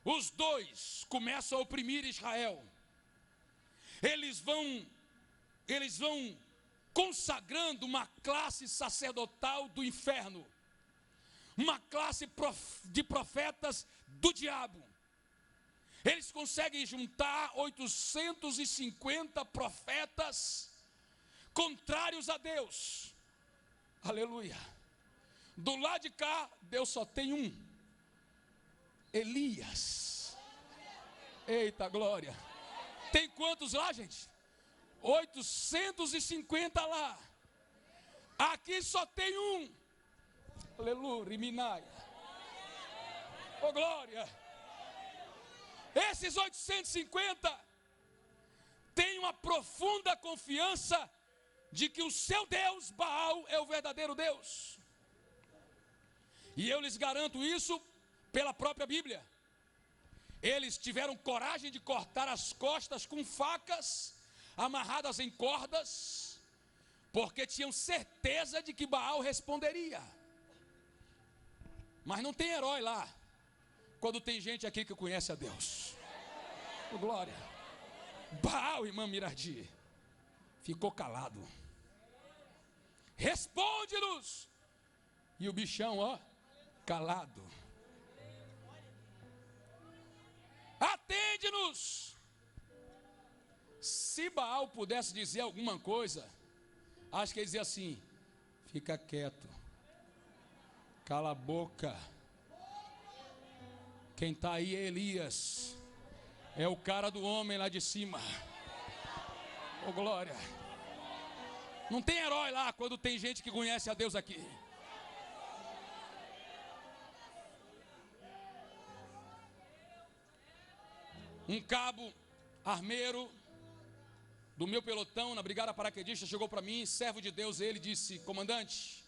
[SPEAKER 2] Os dois começam a oprimir Israel. Eles vão consagrando uma classe sacerdotal do inferno, uma classe de profetas do diabo. Eles conseguem juntar 850 profetas contrários a Deus. Aleluia. Do lado de cá, Deus só tem um: Elias. Eita glória. Tem quantos lá, gente? 850 lá. Aqui só tem um. Aleluia, Minaia. Oh, glória. Esses 850 têm uma profunda confiança de que o seu Deus, Baal, é o verdadeiro Deus. E eu lhes garanto isso pela própria Bíblia. Eles tiveram coragem de cortar as costas com facas amarradas em cordas, porque tinham certeza de que Baal responderia. Mas não tem herói lá quando tem gente aqui que conhece a Deus. Oh, glória. Baal, irmã Mirardi, ficou calado. Responde-nos. E o bichão, ó, calado. Atende-nos. Se Baal pudesse dizer alguma coisa, acho que ele dizia assim: fica quieto, cala a boca. Quem está aí é Elias, é o cara do homem lá de cima. Oh, glória. Não tem herói lá quando tem gente que conhece a Deus aqui. Um cabo armeiro do meu pelotão na brigada paraquedista chegou para mim, servo de Deus, ele disse: comandante,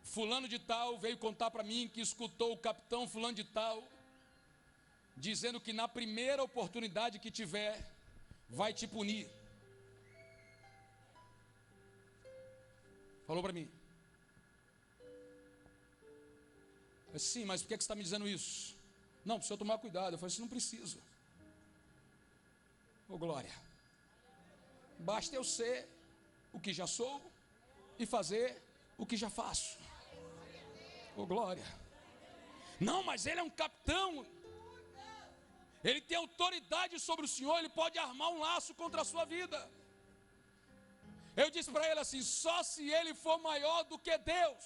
[SPEAKER 2] fulano de tal veio contar para mim que escutou o capitão fulano de tal dizendo que na primeira oportunidade que tiver vai te punir. Falou para mim. Eu disse: sim, mas por que você está me dizendo isso? Não, precisa tomar cuidado. Eu falei assim: não preciso. Ô glória, basta eu ser o que já sou e fazer o que já faço. Ô glória. Não, mas ele é um capitão, ele tem autoridade sobre o Senhor, ele pode armar um laço contra a sua vida. Eu disse para ele assim: só se ele for maior do que Deus,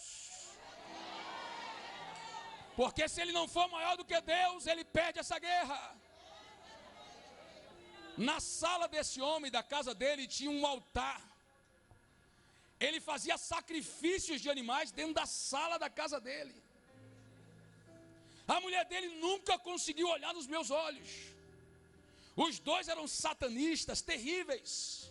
[SPEAKER 2] porque se ele não for maior do que Deus, ele perde essa guerra. Na sala desse homem, da casa dele, tinha um altar. Ele fazia sacrifícios de animais dentro da sala da casa dele. A mulher dele nunca conseguiu olhar nos meus olhos. Os dois eram satanistas terríveis.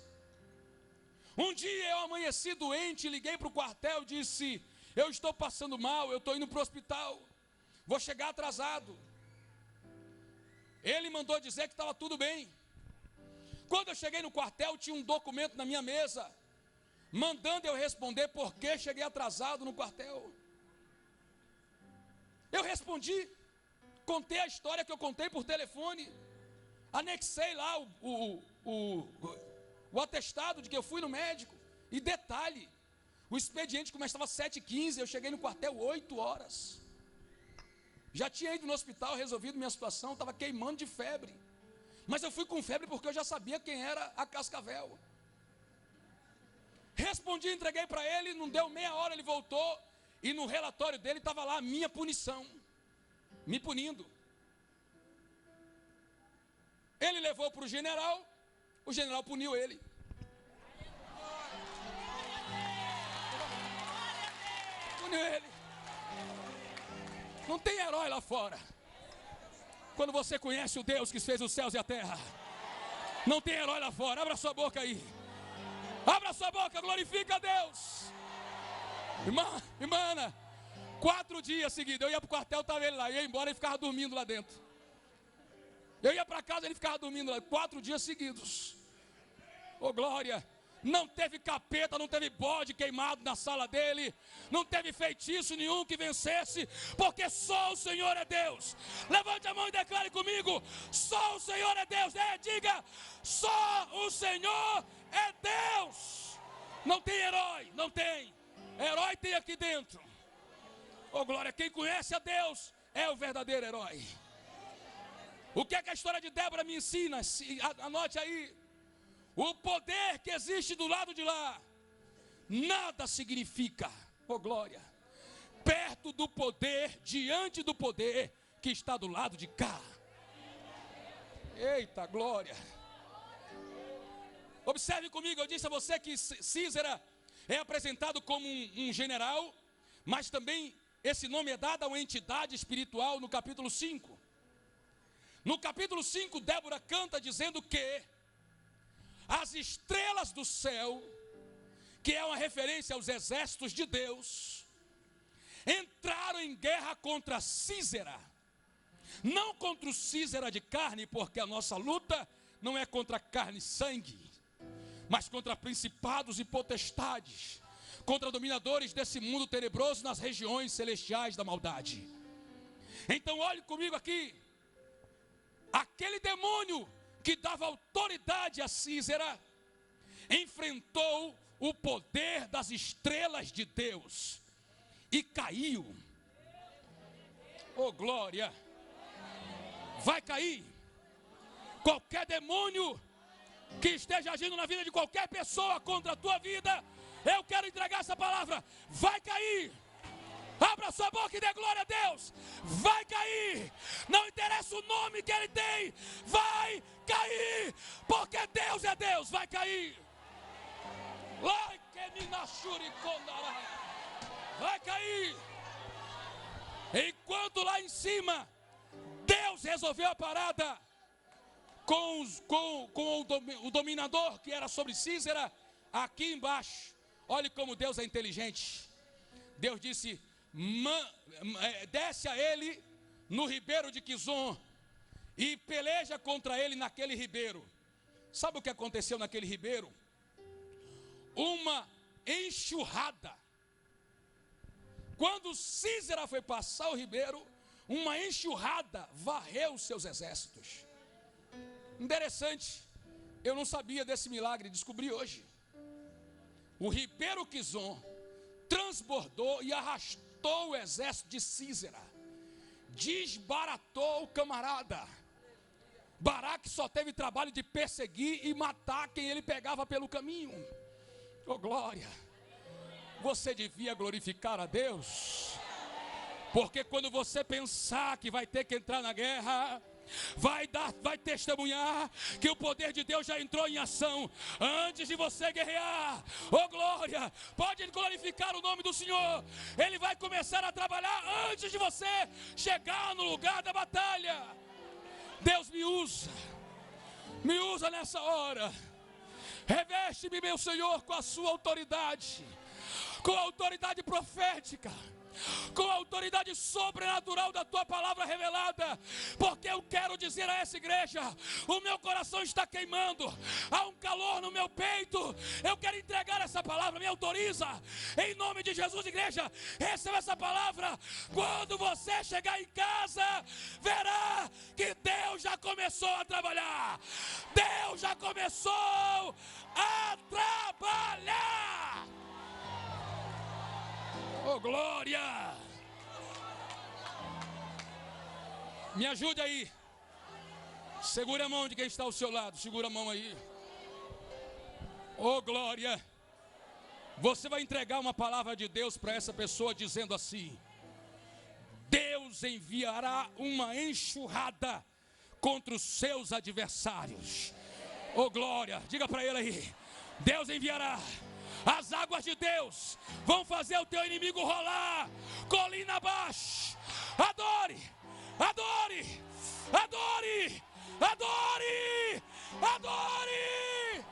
[SPEAKER 2] Um dia eu amanheci doente, liguei para o quartel e disse: eu estou passando mal, eu estou indo para o hospital, vou chegar atrasado. Ele mandou dizer que estava tudo bem. Quando eu cheguei no quartel, tinha um documento na minha mesa, mandando eu responder por que cheguei atrasado no quartel. Eu respondi, contei a história que eu contei por telefone, anexei lá o atestado de que eu fui no médico. E detalhe, o expediente começava às 7h15, eu cheguei no quartel 8 horas. Já tinha ido no hospital, resolvido minha situação, estava queimando de febre. Mas eu fui com febre porque eu já sabia quem era a Cascavel. Respondi, entreguei para ele, não deu meia hora, ele voltou. E no relatório dele estava lá a minha punição, me punindo. Ele levou para o general puniu ele. Puniu ele. Não tem herói lá fora. Quando você conhece o Deus que fez os céus e a terra, não tem herói lá fora. Abra sua boca aí. Abra sua boca, glorifica a Deus. Irmã, 4 dias seguidos, eu ia para o quartel, estava ele lá, eu ia embora e ficava dormindo lá dentro. Eu ia para casa, ele ficava dormindo lá, 4 dias seguidos. Ô glória, não teve capeta, não teve bode queimado na sala dele, não teve feitiço nenhum que vencesse, porque só o Senhor é Deus. Levante a mão e declare comigo: só o Senhor é Deus. Diga: só o Senhor é Deus. Não tem herói, não tem. Herói tem aqui dentro. Oh glória, quem conhece a Deus é o verdadeiro herói. O que é que a história de Débora me ensina? Anote aí. O poder que existe do lado de lá nada significa, oh glória, perto do poder, diante do poder que está do lado de cá. Eita glória. Observe comigo, eu disse a você que Císera é apresentado como um general, mas também esse nome é dado a uma entidade espiritual no capítulo 5. No capítulo 5, Débora canta dizendo que as estrelas do céu, que é uma referência aos exércitos de Deus, entraram em guerra contra Císera. Não contra o Císera de carne, porque a nossa luta não é contra carne e sangue, mas contra principados e potestades, contra dominadores desse mundo tenebroso nas regiões celestiais da maldade. Então olhe comigo aqui. Aquele demônio que dava autoridade a Císera enfrentou o poder das estrelas de Deus e caiu. Oh glória! Vai cair. Qualquer demônio que esteja agindo na vida de qualquer pessoa contra a tua vida, eu quero entregar essa palavra: vai cair. Abra sua boca e dê glória a Deus. Vai cair. Não interessa o nome que ele tem, vai cair, porque Deus é Deus. Vai cair. Vai cair. Enquanto lá em cima Deus Deus resolveu a parada com o dominador que era sobre Císera aqui embaixo. Olhe como Deus é inteligente. Deus disse: desce a ele no ribeiro de Quizon e peleja contra ele naquele ribeiro. Sabe o que aconteceu naquele ribeiro? Uma enxurrada. Quando Císera foi passar o ribeiro, uma enxurrada varreu os seus exércitos. Interessante, eu não sabia desse milagre, descobri hoje. O ribeiro Quizon transbordou e arrastou o exército de Císera, desbaratou o camarada. Baraque só teve trabalho de perseguir e matar quem ele pegava pelo caminho. Oh glória! Você devia glorificar a Deus, porque quando você pensar que vai ter que entrar na guerra, vai testemunhar que o poder de Deus já entrou em ação antes de você guerrear. Oh glória! Pode glorificar o nome do Senhor. Ele vai começar a trabalhar antes de você chegar no lugar da batalha. Deus me usa nessa hora. Reveste-me, meu Senhor, com a sua autoridade, com a autoridade profética, com a autoridade sobrenatural da tua palavra revelada, porque eu quero dizer a essa igreja: o meu coração está queimando, há um calor no meu peito, eu quero entregar essa palavra. Me autoriza, em nome de Jesus. Igreja, receba essa palavra. Quando você chegar em casa, verá que Deus já começou a trabalhar. Deus já começou a trabalhar. Oh glória! Me ajude aí. Segura a mão de quem está ao seu lado. Segura a mão aí. Oh glória! Você vai entregar uma palavra de Deus para essa pessoa dizendo assim: Deus enviará uma enxurrada contra os seus adversários. Oh glória! Diga para ele aí: Deus enviará. As águas de Deus vão fazer o teu inimigo rolar colina abaixo. Adore, adore, adore, adore, adore.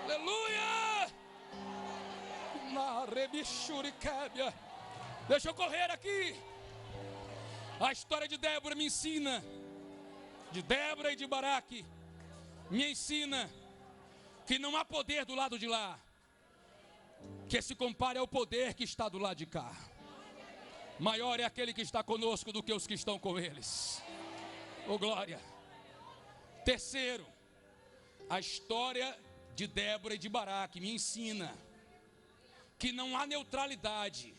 [SPEAKER 2] Aleluia. Na rebichuricábia. Deixa eu correr aqui. A história de Débora me ensina, de Débora e de Baraque, me ensina que não há poder do lado de lá que se compare ao poder que está do lado de cá. Maior é aquele que está conosco do que os que estão com eles. Oh glória! Terceiro, a história de Débora e de Baraque me ensina que não há neutralidade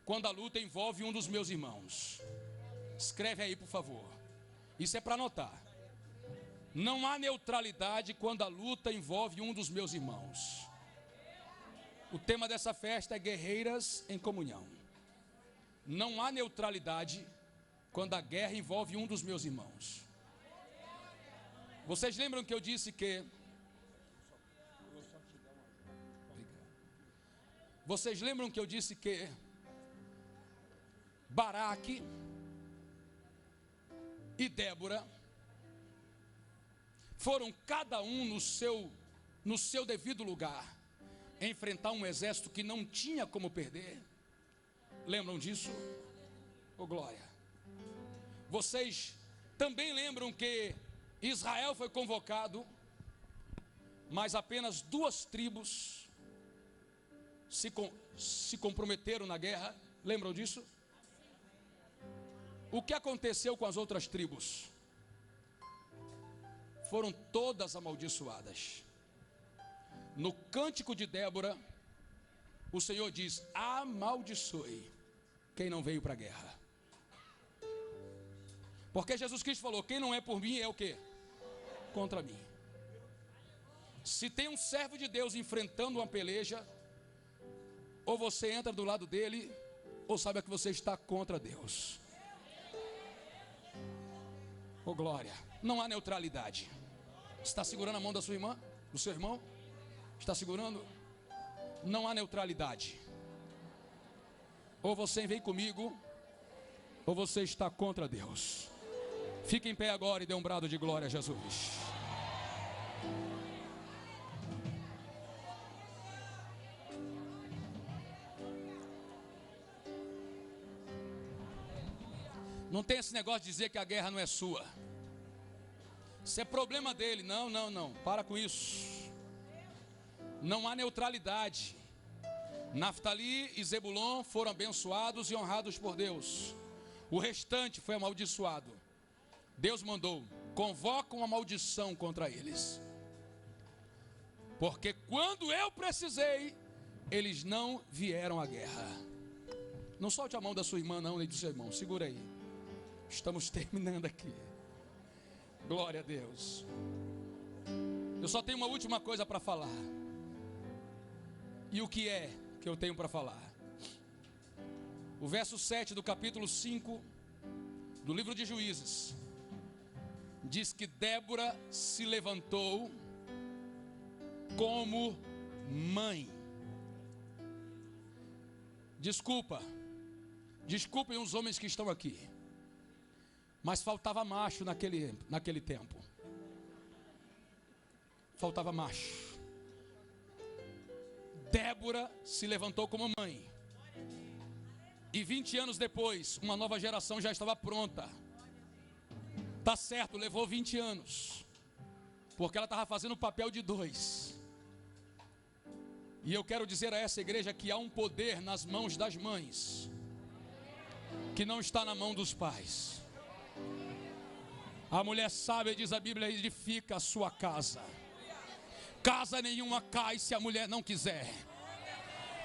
[SPEAKER 2] quando a luta envolve um dos meus irmãos. Escreve aí, por favor. Isso é para anotar. Não há neutralidade quando a luta envolve um dos meus irmãos. O tema dessa festa é Guerreiras em Comunhão. Não há neutralidade quando a guerra envolve um dos meus irmãos. Vocês lembram que eu disse que... Vocês lembram que eu disse que Baraque e Débora foram cada um no seu devido lugar enfrentar um exército que não tinha como perder? Lembram disso? Oh glória! Vocês também lembram que Israel foi convocado, mas apenas 2 tribos se comprometeram na guerra? Lembram disso? O que aconteceu com as outras tribos? Foram todas amaldiçoadas. No cântico de Débora, o Senhor diz: amaldiçoe quem não veio para a guerra. Porque Jesus Cristo falou: quem não é por mim é o quê? Contra mim. Se tem um servo de Deus enfrentando uma peleja, ou você entra do lado dele, ou saiba que você está contra Deus. Oh glória! Não há neutralidade. Está segurando a mão da sua irmã? Do seu irmão? Está segurando? Não há neutralidade. Ou você vem comigo, ou você está contra Deus. Fique em pé agora e dê um brado de glória a Jesus. Não tem esse negócio de dizer que a guerra não é sua. Isso é problema dele. Não. Para com isso. Não há neutralidade. Naftali e Zebulon foram abençoados e honrados por Deus. O restante foi amaldiçoado. Deus mandou: convoca uma maldição contra eles. Porque quando eu precisei, eles não vieram à guerra. Não solte a mão da sua irmã não, nem do seu irmão. Segura aí. Estamos terminando aqui. Glória a Deus. Eu só tenho uma última coisa para falar. E o que é que eu tenho para falar? O verso 7 do capítulo 5 do livro de Juízes diz que Débora se levantou como mãe. Desculpem os homens que estão aqui, mas faltava macho naquele tempo. Faltava macho. Débora se levantou como mãe. E 20 anos depois, uma nova geração já estava pronta. Tá certo, levou 20 anos. Porque ela estava fazendo o papel de 2. E eu quero dizer a essa igreja que há um poder nas mãos das mães, que não está na mão dos pais. A mulher sábia, diz a Bíblia, edifica a sua casa. Casa nenhuma cai se a mulher não quiser.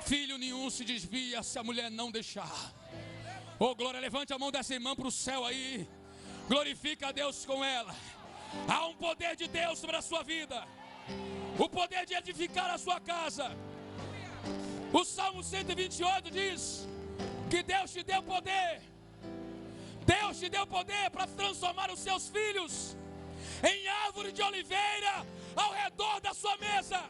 [SPEAKER 2] Filho nenhum se desvia se a mulher não deixar. Oh glória, levante a mão dessa irmã para o céu aí. Glorifica a Deus com ela. Há um poder de Deus sobre a sua vida. O poder de edificar a sua casa. O Salmo 128 diz que Deus te deu poder. Deus te deu poder para transformar os seus filhos em árvore de oliveira ao redor da sua mesa.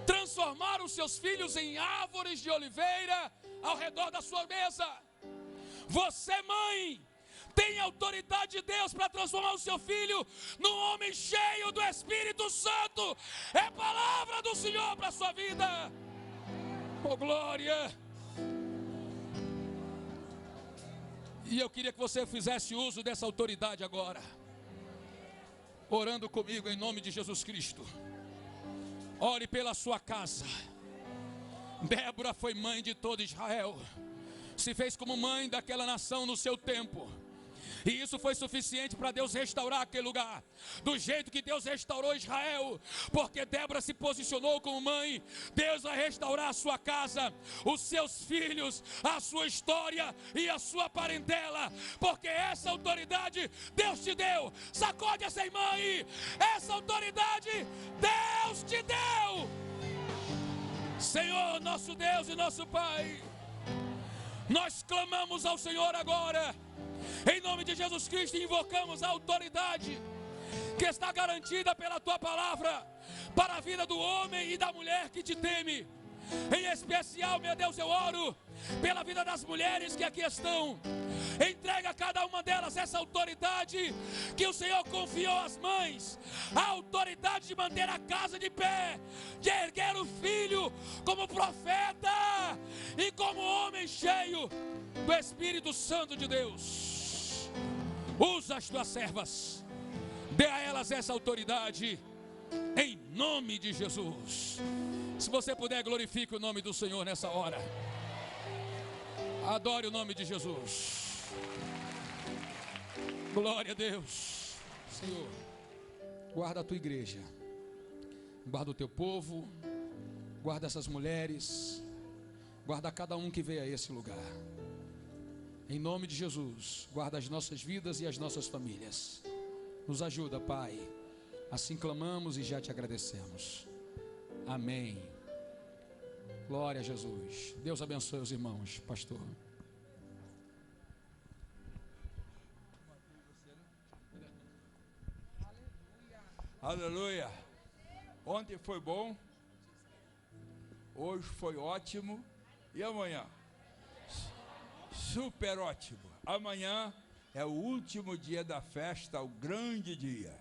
[SPEAKER 2] Transformar os seus filhos em árvores de oliveira ao redor da sua mesa. Você, mãe, tem autoridade de Deus para transformar o seu filho num homem cheio do Espírito Santo. É palavra do Senhor para a sua vida. Oh glória. E eu queria que você fizesse uso dessa autoridade agora, orando comigo em nome de Jesus Cristo. Ore pela sua casa. Débora foi mãe de todo Israel. Se fez como mãe daquela nação no seu tempo. E isso foi suficiente para Deus restaurar aquele lugar, do jeito que Deus restaurou Israel. Porque Débora se posicionou como mãe. Deus vai restaurar a sua casa, os seus filhos, a sua história e a sua parentela. Porque essa autoridade Deus te deu. Sacode essa irmã aí. Essa autoridade Deus te deu. Senhor, nosso Deus e nosso Pai, nós clamamos ao Senhor agora, em nome de Jesus Cristo, invocamos a autoridade que está garantida pela Tua palavra para a vida do homem e da mulher que te teme. Em especial, meu Deus, eu oro pela vida das mulheres que aqui estão. Entrega a cada uma delas essa autoridade que o Senhor confiou às mães. A autoridade de manter a casa de pé, de erguer o filho como profeta e como homem cheio do Espírito Santo de Deus. Usa as tuas servas, dê a elas essa autoridade, em nome de Jesus. Se você puder, glorifique o nome do Senhor nessa hora. Adore o nome de Jesus. Glória a Deus. Senhor, guarda a tua igreja, guarda o teu povo, guarda essas mulheres, guarda cada um que veio a esse lugar. Em nome de Jesus, guarda as nossas vidas e as nossas famílias. Nos ajuda, Pai. Assim clamamos e já te agradecemos. Amém. Glória a Jesus. Deus abençoe os irmãos, pastor.
[SPEAKER 1] Aleluia. Ontem foi bom, hoje foi ótimo. E amanhã? Super ótimo. Amanhã é o último dia da festa, o grande dia.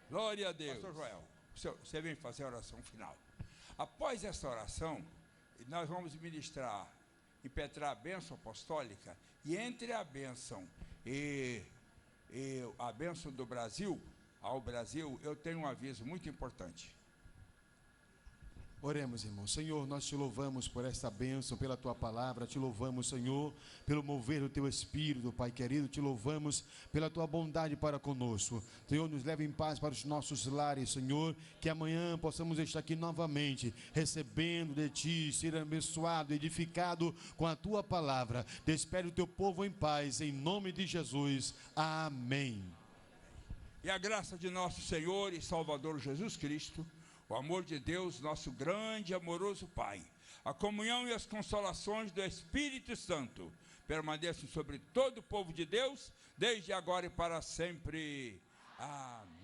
[SPEAKER 1] Glória a Deus. Pastor Joel, você vem fazer a oração final. Após essa oração, nós vamos ministrar, impetrar a bênção apostólica, e entre a bênção e a bênção do Brasil, ao Brasil, eu tenho um aviso muito importante.
[SPEAKER 3] Oremos, irmão. Senhor, nós te louvamos por esta bênção, pela tua palavra, te louvamos, Senhor, pelo mover do teu Espírito, Pai querido, te louvamos pela tua bondade para conosco. Senhor, nos leve em paz para os nossos lares, Senhor, que amanhã possamos estar aqui novamente, recebendo de ti, ser abençoado, edificado com a tua palavra. Despede o teu povo em paz, em nome de Jesus. Amém.
[SPEAKER 1] E a graça de nosso Senhor e Salvador Jesus Cristo, o amor de Deus, nosso grande e amoroso Pai, a comunhão e as consolações do Espírito Santo permaneçam sobre todo o povo de Deus, desde agora e para sempre. Amém.